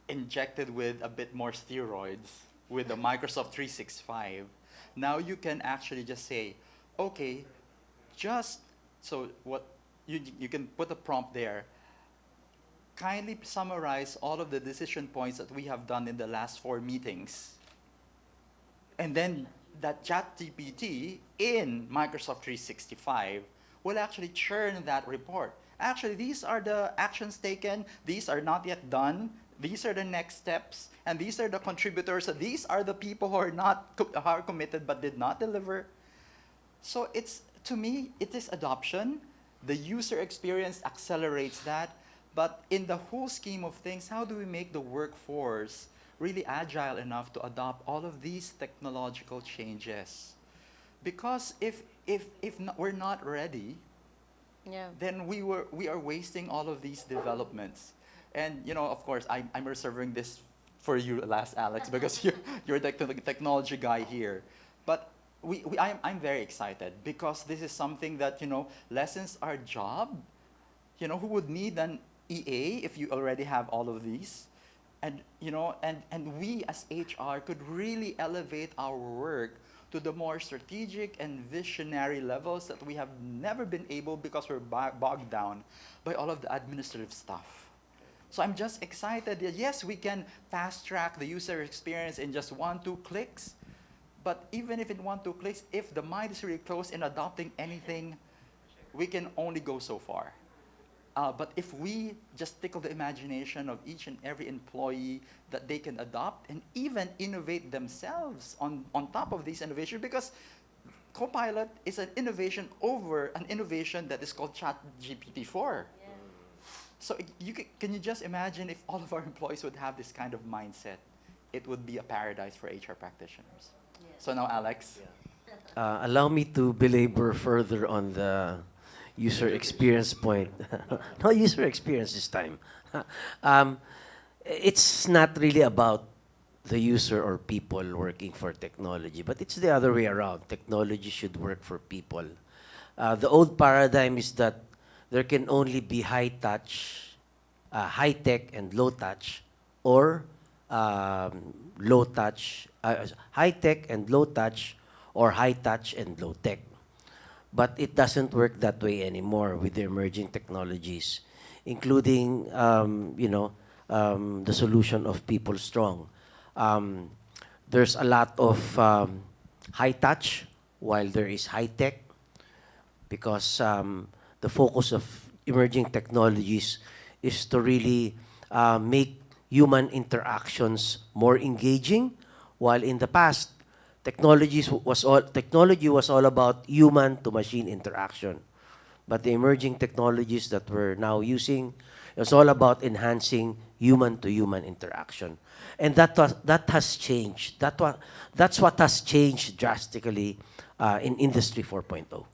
injected with a bit more steroids with the Microsoft 365. Now you can actually just say, okay, just so what you can put a prompt there. Kindly summarize all of the decision points that we have done in the last 4 meetings. And then that ChatGPT in Microsoft 365 will actually churn that report. Actually, these are the actions taken, these are not yet done, these are the next steps, and these are the contributors, these are the people who are committed but did not deliver. So it's, to me, it is adoption. The user experience accelerates that. But in the whole scheme of things, how do we make the workforce really agile enough to adopt all of these technological changes? Because if we're not ready, then we are wasting all of these developments. And you know, of course, I'm reserving this for you last, Alex, because you're the technology guy here. But I'm very excited because this is something that, you know, lessens our job. You know, who would need an EA if you already have all of these? And, you know, and we as HR could really elevate our work to the more strategic and visionary levels that we have never been able because we're bogged down by all of the administrative stuff. So I'm just excited that yes, we can fast track the user experience in just 1-2 clicks. But even if in 1-2 clicks, if the mind is really closed in adopting anything, we can only go so far. But if we just tickle the imagination of each and every employee that they can adopt and even innovate themselves on top of these innovations, because Copilot is an innovation over an innovation that is called ChatGPT-4. Yeah. So can you just imagine if all of our employees would have this kind of mindset? It would be a paradise for HR practitioners. Yeah. So now, Alex. Yeah. Allow me to belabor further on the user experience point. No user experience this time. It's not really about the user or people working for technology, but it's the other way around. Technology should work for people. The old paradigm is that there can only be high touch, high tech and low touch, or low touch, high tech and low touch, or high touch and low tech. But it doesn't work that way anymore with the emerging technologies, including the solution of PeopleStrong. There's a lot of high touch while there is high tech, because the focus of emerging technologies is to really make human interactions more engaging, while in the past, technology was all about human to machine interaction. But the emerging technologies that we're now using is all about enhancing human to human interaction. And that has changed. That's what has changed drastically in Industry 4.0.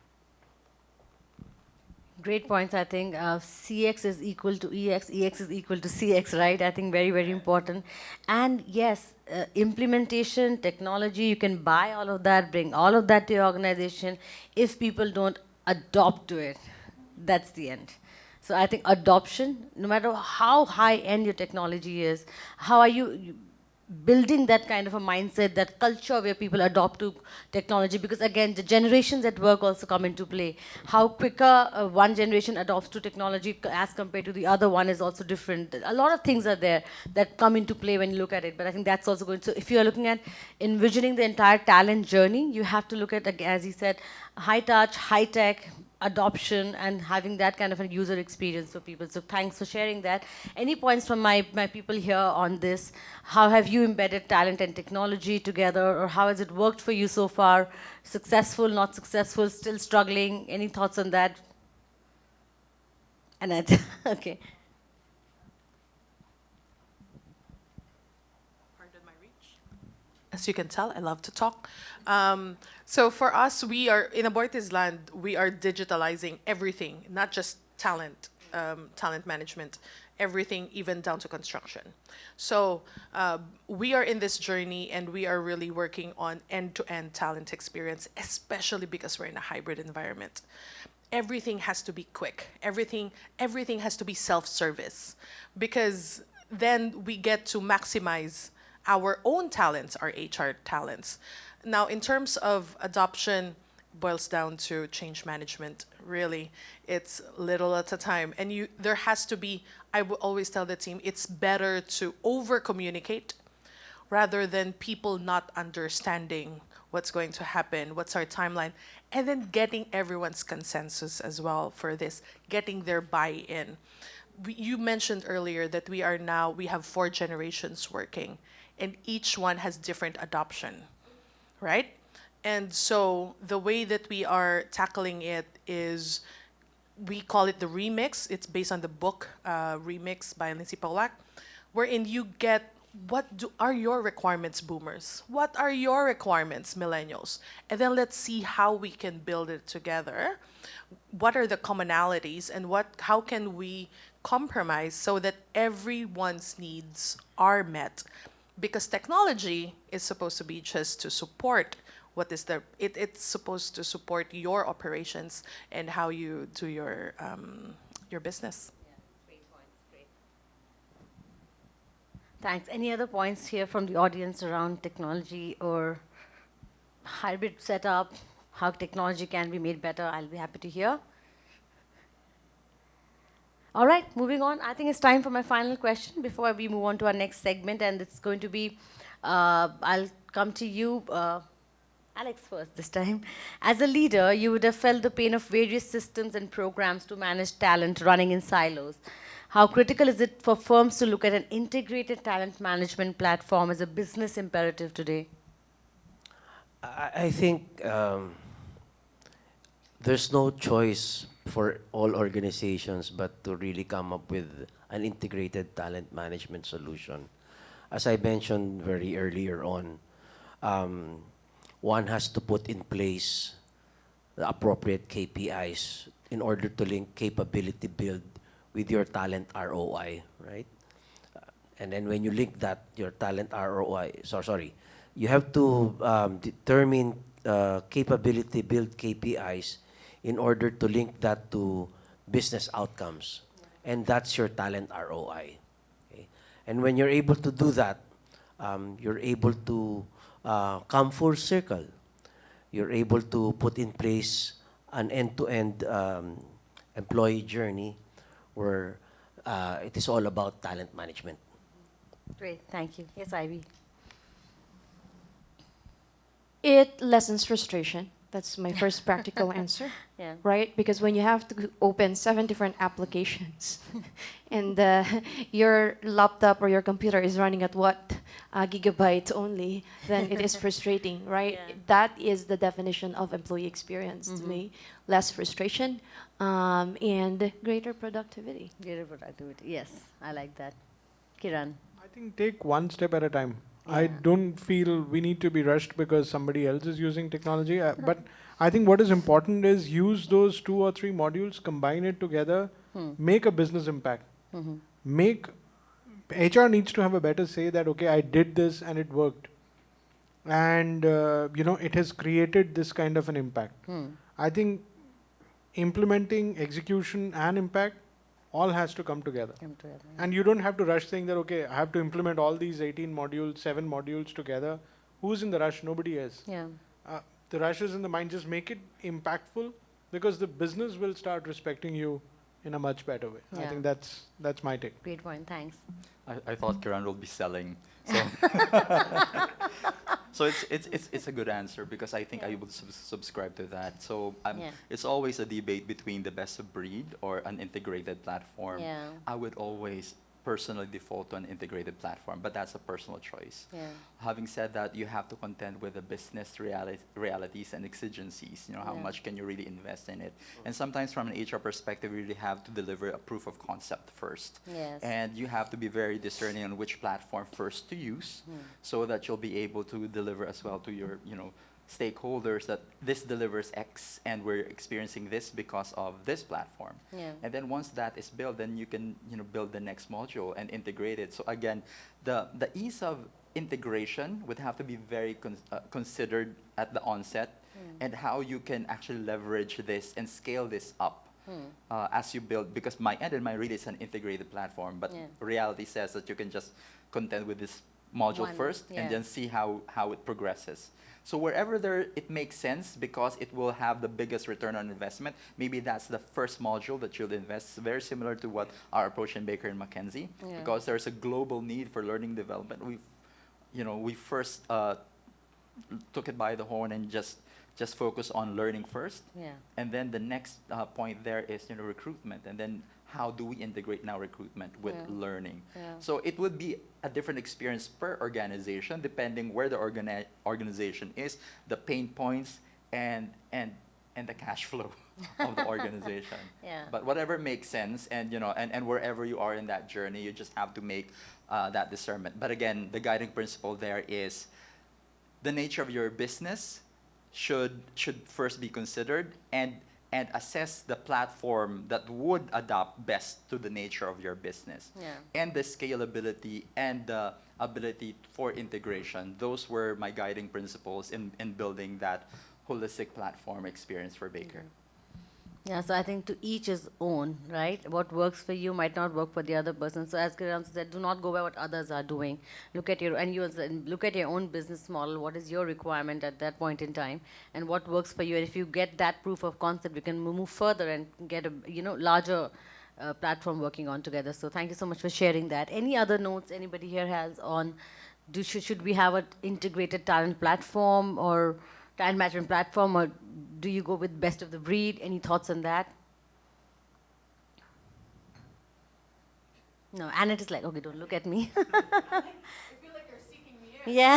Great points, I think. CX is equal to EX, EX is equal to CX, right? I think very, very important. And yes, implementation, technology, you can buy all of that, bring all of that to your organization. If people don't adopt to it, that's the end. So I think adoption, no matter how high-end your technology is, how are you building that kind of a mindset, that culture where people adopt to technology, because again, the generations at work also come into play. How quicker one generation adopts to technology as compared to the other one is also different. A lot of things are there that come into play when you look at it, but I think that's also going to, if you are looking at envisioning the entire talent journey, you have to look at, as he said, high touch, high tech, adoption, and having that kind of a user experience for people. So thanks for sharing that. Any points from my people here on this? How have you embedded talent and technology together, or how has it worked for you so far? Successful, not successful, still struggling? Any thoughts on that? Annette, okay. As you can tell, I love to talk. So for us, we are in Aboitiz land. We are digitalizing everything, not just talent, talent management, everything, even down to construction. So we are in this journey, and we are really working on end-to-end talent experience, especially because we're in a hybrid environment. Everything has to be quick. Everything has to be self-service, because then we get to maximize our own talents, our HR talents. Now, in terms of adoption, boils down to change management. Really, it's little at a time, and there has to be. I will always tell the team, it's better to over communicate rather than people not understanding what's going to happen, what's our timeline, and then getting everyone's consensus as well for this, getting their buy-in. You mentioned earlier that we have 4 generations working, and each one has different adoption, right? And so the way that we are tackling it is, we call it the remix. It's based on the book Remix by Lindsay Polak, wherein you get, are your requirements, boomers? What are your requirements, millennials? And then let's see how we can build it together. What are the commonalities, and how can we compromise so that everyone's needs are met? Because technology is supposed to be just to support it's supposed to support your operations and how you do your business. Yeah, great points, great. Thanks. Any other points here from the audience around technology or hybrid setup, how technology can be made better? I'll be happy to hear. All right, moving on. I think it's time for my final question before we move on to our next segment, and it's going to be, I'll come to you, Alex first this time. As a leader, you would have felt the pain of various systems and programs to manage talent running in silos. How critical is it for firms to look at an integrated talent management platform as a business imperative today? I think there's no choice for all organizations but to really come up with an integrated talent management solution. As I mentioned very earlier on, one has to put in place the appropriate KPIs in order to link capability build with your talent ROI, right? And then when you link that, your talent ROI, you have to determine capability build KPIs in order to link that to business outcomes. And that's your talent ROI. Okay? And when you're able to do that, you're able to come full circle. You're able to put in place an end-to-end employee journey where it is all about talent management. Great, thank you. Yes, Ivy. It lessens frustration. That's my first practical answer, Yeah. right? Because when you have to open 7 different applications and your laptop or your computer is running at what gigabyte only, then it is frustrating, right? Yeah. That is the definition of employee experience to me. Less frustration and greater productivity. Greater productivity, yes, I like that. Kiran. I think take one step at a time. I don't feel we need to be rushed because somebody else is using technology. But I think what is important is use those 2 or 3 modules, combine it together, make a business impact. Make HR needs to have a better say that, okay, I did this and it worked. And, it has created this kind of an impact. I think implementing execution and impact all has to come together. And you don't have to rush saying that, okay, I have to implement all these 18 modules, 7 modules together. Who's in the rush? Nobody is. Yeah. The rush is in the mind. Just make it impactful, because the business will start respecting you in a much better way. I Yeah. think that's my take. Great point. Thanks. I thought Kiran will be selling. So, so it's a good answer, because I think I would subscribe to that. So Yeah. it's always a debate between the best of breed or an integrated platform. Yeah. I would always personally default to an integrated platform, but that's a personal choice. Yeah. Having said that, you have to contend with the business realities and exigencies. You know, how Yeah. much can you really invest in it? And sometimes from an HR perspective, you really have to deliver a proof of concept first. Yes. And you have to be very discerning on which platform first to use, so that you'll be able to deliver as well to your, stakeholders that this delivers X and we're experiencing this because of this platform. Yeah. And then once that is built, then you can build the next module and integrate it. So again, the ease of integration would have to be very considered at the onset, and how you can actually leverage this and scale this up as you build, because my end in mind really is an integrated platform, but reality says that you can just contend with this module first and then see how it progresses. So wherever it makes sense, because it will have the biggest return on investment, maybe that's the first module that you'll invest. Very similar to what our approach in Baker and McKenzie, because there's a global need for learning development. We first took it by the horn and just focus on learning first, and then the next point there is recruitment, and then how do we integrate now recruitment with learning? So it would be a different experience per organization, depending where the organization is, the pain points, and the cash flow of the organization. But whatever makes sense, and and wherever you are in that journey, you just have to make that discernment. But again, the guiding principle there is the nature of your business should first be considered, and assess the platform that would adapt best to the nature of your business. And the scalability and the ability for integration. Those were my guiding principles in building that holistic platform experience for Baker. Yeah, so I think to each his own, right? What works for you might not work for the other person. So as Kiran said, do not go by what others are doing. Look at your own business model. What is your requirement at that point in time, and what works for you? And if you get that proof of concept, you can move further and get a larger platform working on together. So thank you so much for sharing that. Any other notes anybody here has on? Should we have an integrated talent platform or talent management platform, or do you go with best of the breed? Any thoughts on that? No, Annette is like, okay, don't look at me. I feel like you're seeking me in. Yeah.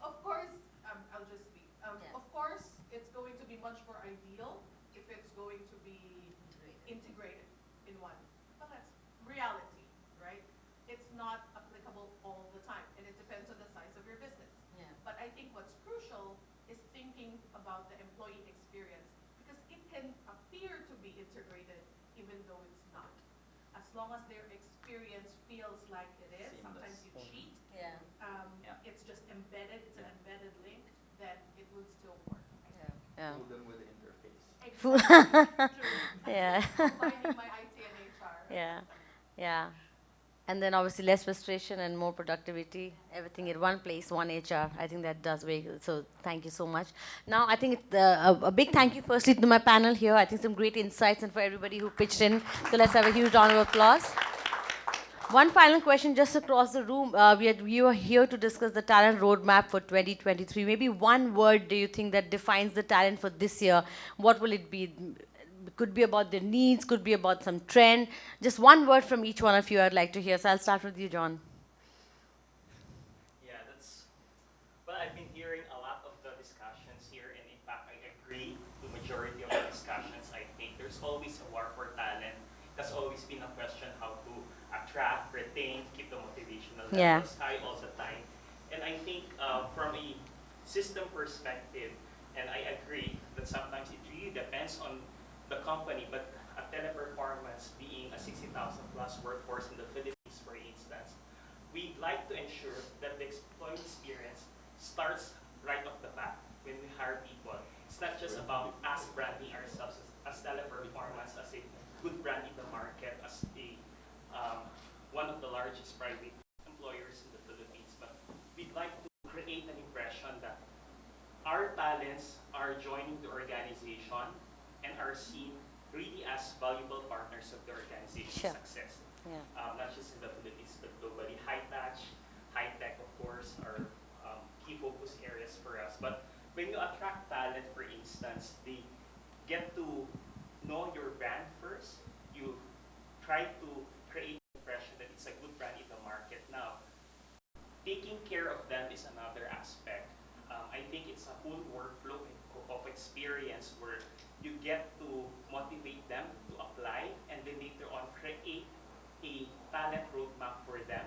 Of course, I'll just speak. Of course, it's going to be much more ideal if it's going to be integrated in one. But that's reality, right? It's not applicable all the time, and it depends on the size of your business. But I think what's crucial is thinking about the employee experience, because it can appear to be integrated even though it's not. As long as their experience feels like it is, sometimes you cheat. It's just embedded, it's an embedded link, then it would still work. Yeah. Fool them with the interface. Exactly. Yeah. Combining my IT and HR. Yeah. Yeah. And then obviously less frustration and more productivity, everything in one place, one HR. I think that does very good. So thank you so much. Now I think a big thank you firstly to my panel here. I think some great insights, and for everybody who pitched in. So let's have a huge round of applause. One final question just across the room. We are here to discuss the talent roadmap for 2023. Maybe one word do you think that defines the talent for this year? What will it be? Could be about their needs, could be about some trend. Just one word from each one of you I'd like to hear. So I'll start with you, John. Yeah, well, I've been hearing a lot of the discussions here, and in fact, I agree to majority of the discussions. I think there's always a war for talent. That's always been a question how to attract, retain, keep the motivational levels high all the time. And I think from a system perspective, and I agree that sometimes it really depends on the company, but a Teleperformance being a 60,000 plus workforce in the Philippines, for instance, we'd like to ensure that the employee experience starts right off the bat when we hire people. It's not just about us branding ourselves as Teleperformance as a good brand are joining the organization and are seen really as valuable partners of the organization's success. Not just in the Philippines, but globally. High tech, of course, are key focus areas for us. But when you attract talent, for instance, they get to know your brand first. You try to create the impression that it's a good brand in the market. Now, taking care of them is another aspect. I think it's a whole workflow of experience where you get to motivate them to apply and then later on create a talent roadmap for them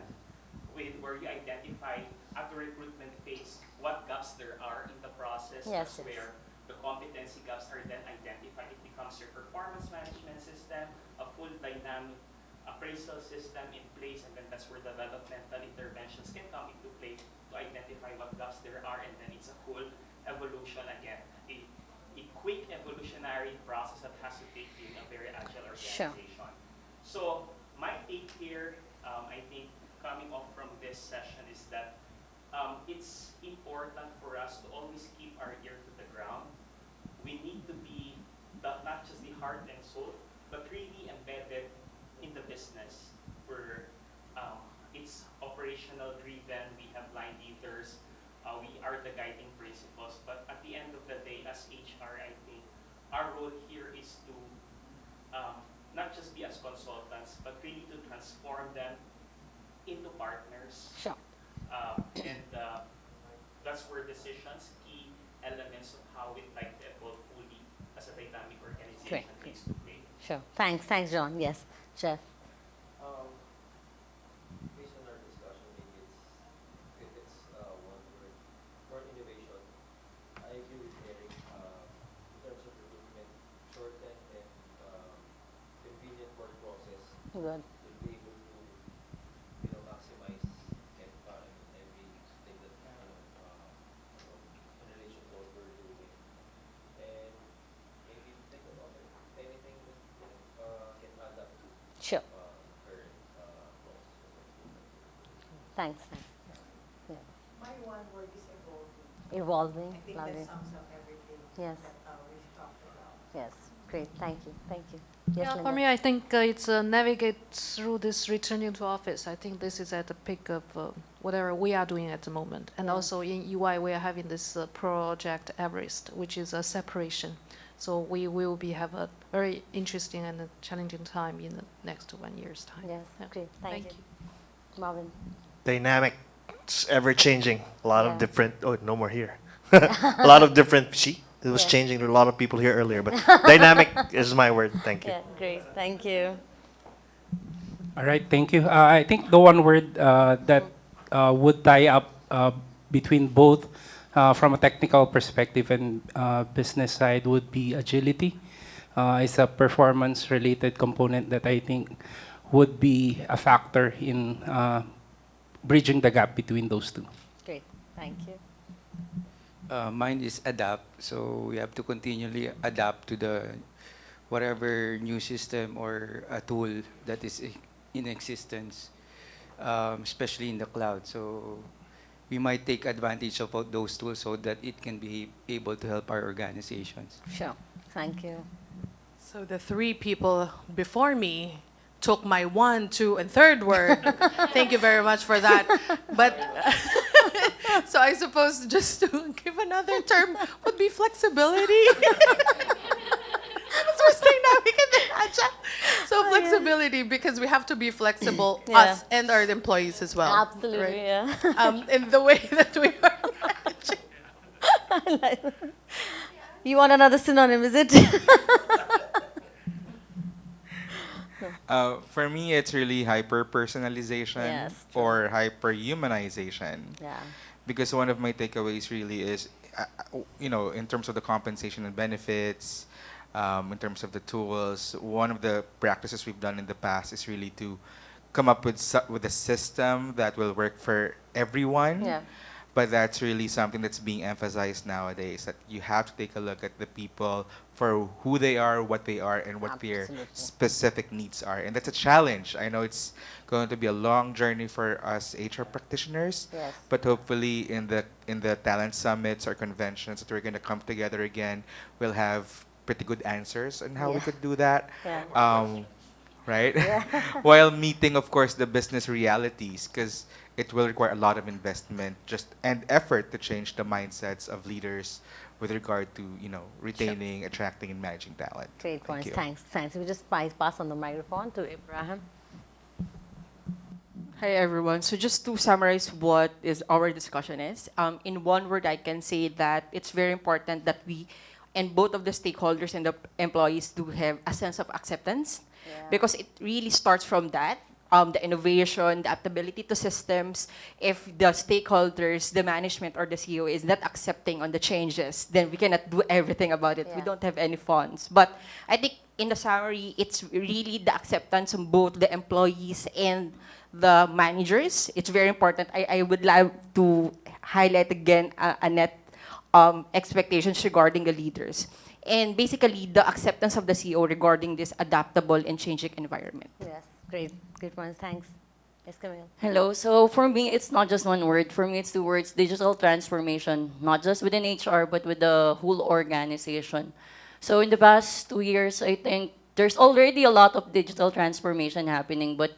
where you identify at the recruitment phase what gaps there are in the process. Yes, That's where the competency gaps are then identified. It becomes your performance management system, a full dynamic appraisal system in place, and then that's where developmental interventions can come into play to identify what gaps there are, and then it's a full evolution again. A quick evolutionary process that has to take in a very agile organization. So my take here, I think, coming off from this session is that it's important for us to always keep our ear to the ground. We need to be not just the heart and soul, but really embedded in the business where it's operational driven, we have line leaders, we are the guiding principles, but at the end of the day, as HR, I think our role here is to not just be as consultants, but really to transform them into partners. And that's where decisions, key elements of how we'd like to evolve fully as a dynamic organization takes to play. Sure. Thanks, John. Yes, Jeff. Based on our discussion, maybe it's one word for innovation. I agree with Eric in terms of recruitment, shorten and convenient work process. Good. Will be able to maximize and everything that in relation to what we're doing, and maybe think about it. Anything that can add up to Sure. current process. Thanks. Yeah. My one word is evolving. Evolving. I think Lovely. that sums up everything Yes. that we've talked about. Yes. Great. Thank you. Thank you. Yes, Yeah, Linda. for me, I think it's navigate through this returning to office. I think this is at the peak of whatever we are doing at the moment. And also in UI, we are having this project Everest, which is a separation. So we will have a very interesting and challenging time in the next 1 year's time. Yes, great. Thank you. Marvin. Dynamic. It's ever changing. A lot of Yeah. different. Oh, no more here. A lot of different. See, it was Yeah. changing. There were a lot of people here earlier, but dynamic is my word. Thank you. Yeah, great. Thank you. All right, thank you. I think the one word that would tie up between both from a technical perspective and business side would be agility. It's a performance-related component that I think would be a factor in bridging the gap between those two. Great. Thank you. Mine is adapt. So we have to continually adapt to the whatever new system or a tool that is in existence, especially in the cloud. So we might take advantage of those tools so that it can be able to help our organizations. Sure. Thank you. So the three people before me took my 1, 2, and third word. Thank you very much for that. But so I suppose just to give another term would be flexibility. That's what's dynamic and then agile. So flexibility, because we have to be flexible, Yeah. us and our employees as well. Absolutely, right? yeah. In the way that we are managing. You want another synonym, is it? For me, it's really hyper-personalization Yes, or hyper-humanization. Yeah. Because one of my takeaways really is, in terms of the compensation and benefits, in terms of the tools, one of the practices we've done in the past is really to come up with a system that will work for everyone. Yeah. but that's really something that's being emphasized nowadays, that you have to take a look at the people for who they are, what they are, and what their Absolutely. specific needs are. And that's a challenge. I know it's going to be a long journey for us HR practitioners, Yes. but hopefully in the talent summits or conventions that we're going to come together again, we'll have pretty good answers on how we Yeah. could do that. Yeah. Right? Yeah. While meeting, of course, the business realities, because it will require a lot of investment and effort to change the mindsets of leaders with regard to, retaining, attracting, and managing talent. Great Thank points. you. Thanks. We just pass on the microphone to Abraham. Hi everyone. So just to summarize what is our discussion is, in one word, I can say that it's very important that we and both of the stakeholders and the employees do have a sense of acceptance, because it really starts from that. The innovation, the adaptability to systems. If the stakeholders, the management or the CEO is not accepting on the changes, then we cannot do everything about it. We Yeah. don't have any funds. But I think in the summary, it's really the acceptance of both the employees and the managers. It's very important. I would like to highlight again Annette expectations regarding the leaders. And basically, the acceptance of the CEO regarding this adaptable and changing environment. Yes, great points. Thanks. Yes, Camille. Hello. So for me, it's not just one word. For me, it's two words: digital transformation. Not just within HR, but with the whole organization. So in the past 2 years, I think there's already a lot of digital transformation happening. But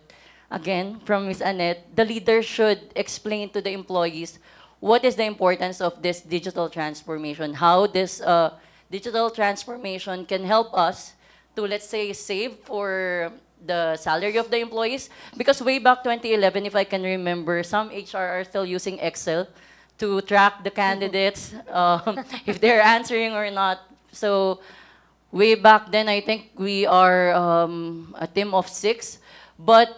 again, from Ms. Annette, the leader should explain to the employees what is the importance of this digital transformation, how this digital transformation can help us to, let's say, save for the salary of the employees. Because way back 2011, if I can remember, some HR are still using Excel to track the candidates, if they're answering or not. So way back then, I think we are a team of 6. But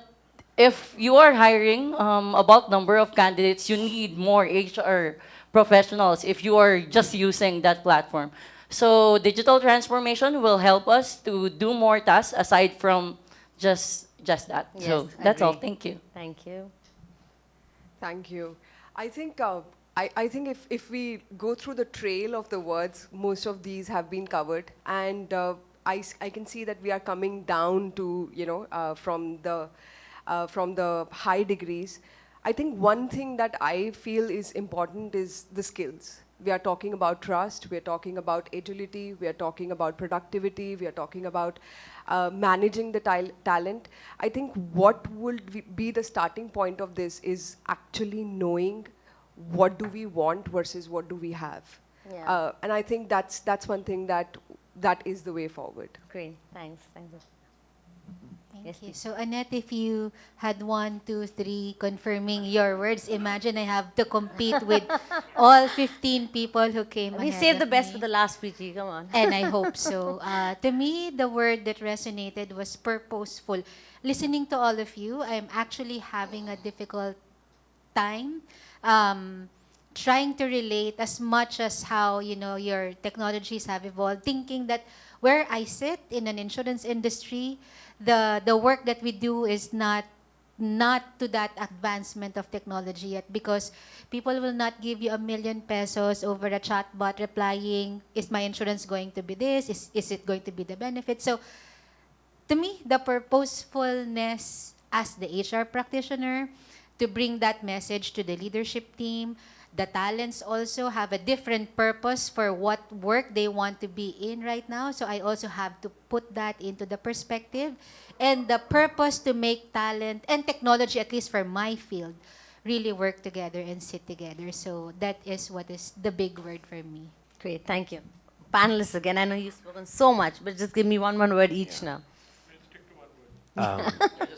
if you are hiring a bulk number of candidates, you need more HR professionals if you are just using that platform. So digital transformation will help us to do more tasks aside from just that. Yes, So that's all. agree. Thank you. Thank you. Thank you. I think I think if we go through the trail of the words, most of these have been covered, and I can see that we are coming down to from the high degrees. I think one thing that I feel is important is the skills. We are talking about trust, we are talking about agility, we are talking about productivity, we are talking about managing the talent. I think what will be the starting point of this is actually knowing what do we want versus what do we have. Yeah. And I think that's one thing that is the way forward. Great. Thanks. Thank you. So Annette, if you had 1, 2, 3 confirming your words, imagine I have to compete with all 15 people who came We ahead saved the of best me. for the last, PT. Come on. And I hope so. To me, the word that resonated was purposeful. Listening to all of you, I'm actually having a difficult time trying to relate as much as how your technologies have evolved, thinking that where I sit in an insurance industry, the work that we do is not to that advancement of technology yet, because people will not give you 1 million pesos over a chatbot replying, is my insurance going to be this? Is it going to be the benefit? So to me, the purposefulness as the HR practitioner to bring that message to the leadership team. The talents also have a different purpose for what work they want to be in right now. So I also have to put that into the perspective. And the purpose to make talent and technology, at least for my field, really work together and sit together. So that is what is the big word for me. Great. Thank you. Panelists again. I know you've spoken so much, but just give me one word each now.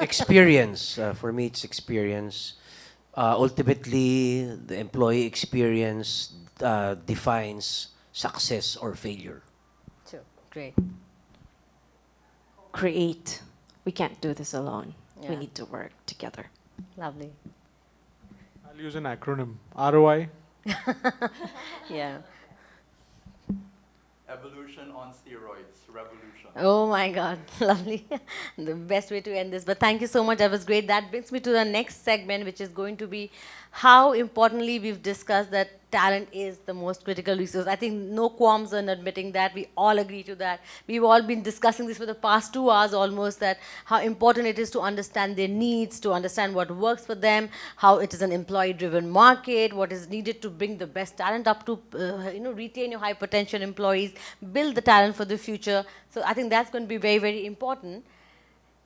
Experience. For me, it's experience. Ultimately, the employee experience defines success or failure. Sure. Great. Create. We can't do this alone. We Yeah. need to work together. Lovely. I'll use an acronym. ROI. Yeah. Evolution on steroids, revolution. Oh my God, lovely. The best way to end this. But thank you so much. That was great. That brings me to the next segment, which is going to be how importantly we've discussed that talent is the most critical resource. I think no qualms in admitting that. We all agree to that. We've all been discussing this for the past 2 hours almost, that how important it is to understand their needs, to understand what works for them, how it is an employee-driven market, what is needed to bring the best talent up to, retain your high potential employees, build the talent for the future. So I think that's going to be very, very important.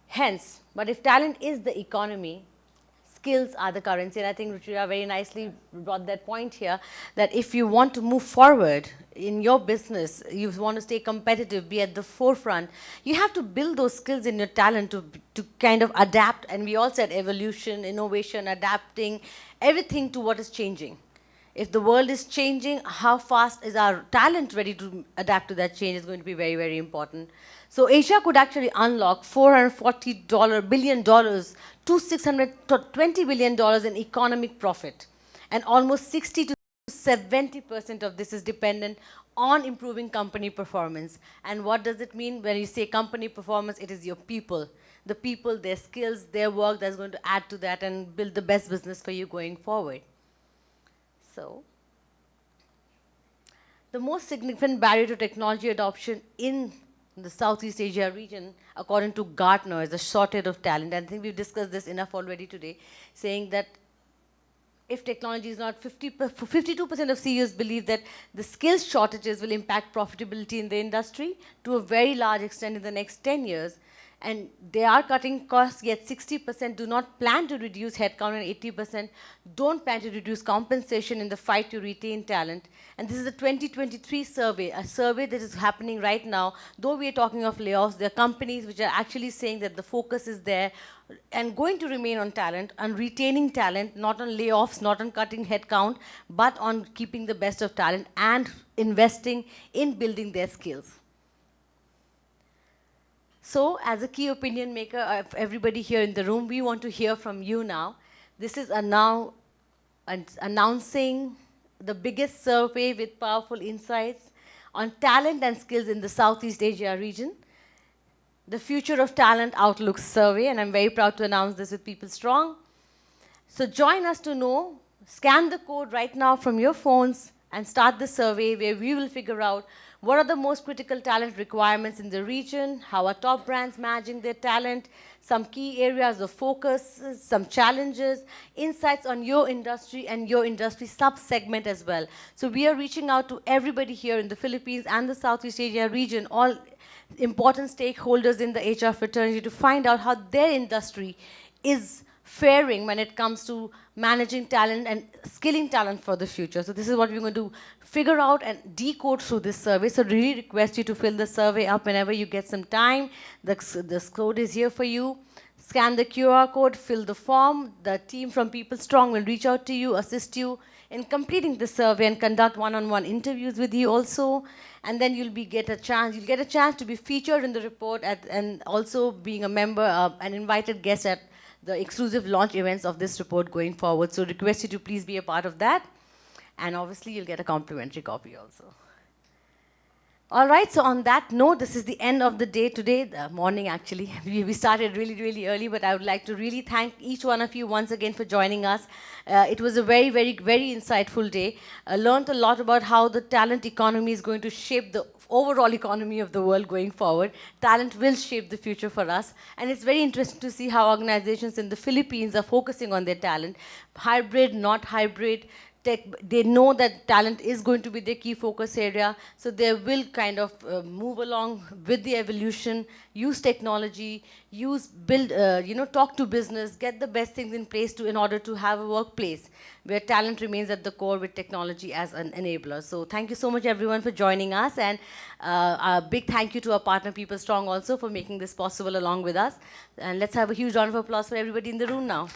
Hence, but if talent is the economy, skills are the currency. And I think Ruchira very nicely brought that point here, that if you want to move forward in your business, you want to stay competitive, be at the forefront, you have to build those skills in your talent to kind of adapt. And we all said evolution, innovation, adapting, everything to what is changing. If the world is changing, how fast is our talent ready to adapt to that change is going to be very, very important. So Asia could actually unlock $440 billion to $620 billion in economic profit. And almost 60 to 70% of this is dependent on improving company performance. And what does it mean? When you say company performance, it is your people. The people, their skills, their work that's going to add to that and build the best business for you going forward. So, the most significant barrier to technology adoption in the Southeast Asia region, according to Gartner, is a shortage of talent. And I think we've discussed this enough already today, saying that if technology is not 52% of CEOs believe that the skills shortages will impact profitability in the industry to a very large extent in the next 10 years. And they are cutting costs, yet 60% do not plan to reduce headcount and 80% don't plan to reduce compensation in the fight to retain talent. And this is a 2023 survey, a survey that is happening right now. Though we are talking of layoffs, there are companies which are actually saying that the focus is there and going to remain on talent, on retaining talent, not on layoffs, not on cutting headcount, but on keeping the best of talent and investing in building their skills. So, as a key opinion maker of everybody here in the room, we want to hear from you now. This is now announcing the biggest survey with powerful insights on talent and skills in the Southeast Asia region, the Future of Talent Outlook Survey, and I'm very proud to announce this with PeopleStrong. So join us to know, scan the code right now from your phones and start the survey where we will figure out what are the most critical talent requirements in the region, how are top brands managing their talent, some key areas of focus, some challenges, insights on your industry and your industry sub-segment as well. So we are reaching out to everybody here in the Philippines and the Southeast Asia region, all important stakeholders in the HR fraternity, to find out how their industry is faring when it comes to managing talent and skilling talent for the future. So this is what we're going to figure out and decode through this survey. So really request you to fill the survey up whenever you get some time. This code is here for you. Scan the QR code, fill the form. The team from PeopleStrong will reach out to you, assist you in completing the survey and conduct one-on-one interviews with you also. And then you'll get a chance to be featured in the report and also being a member, an invited guest at the exclusive launch events of this report going forward. So request you to please be a part of that. And obviously, you'll get a complimentary copy also. All right, so on that note, this is the end of the day today, the morning actually. We started really, really early, but I would like to really thank each one of you once again for joining us. It was a very, very, very insightful day. I learned a lot about how the talent economy is going to shape the overall economy of the world going forward. Talent will shape the future for us. And it's very interesting to see how organizations in the Philippines are focusing on their talent. Hybrid, not hybrid. They know that talent is going to be their key focus area, so they will kind of move along with the evolution, use technology, talk to business, get the best things in place in order to have a workplace where talent remains at the core with technology as an enabler. So thank you so much everyone for joining us, and a big thank you to our partner PeopleStrong also for making this possible along with us. And let's have a huge round of applause for everybody in the room now.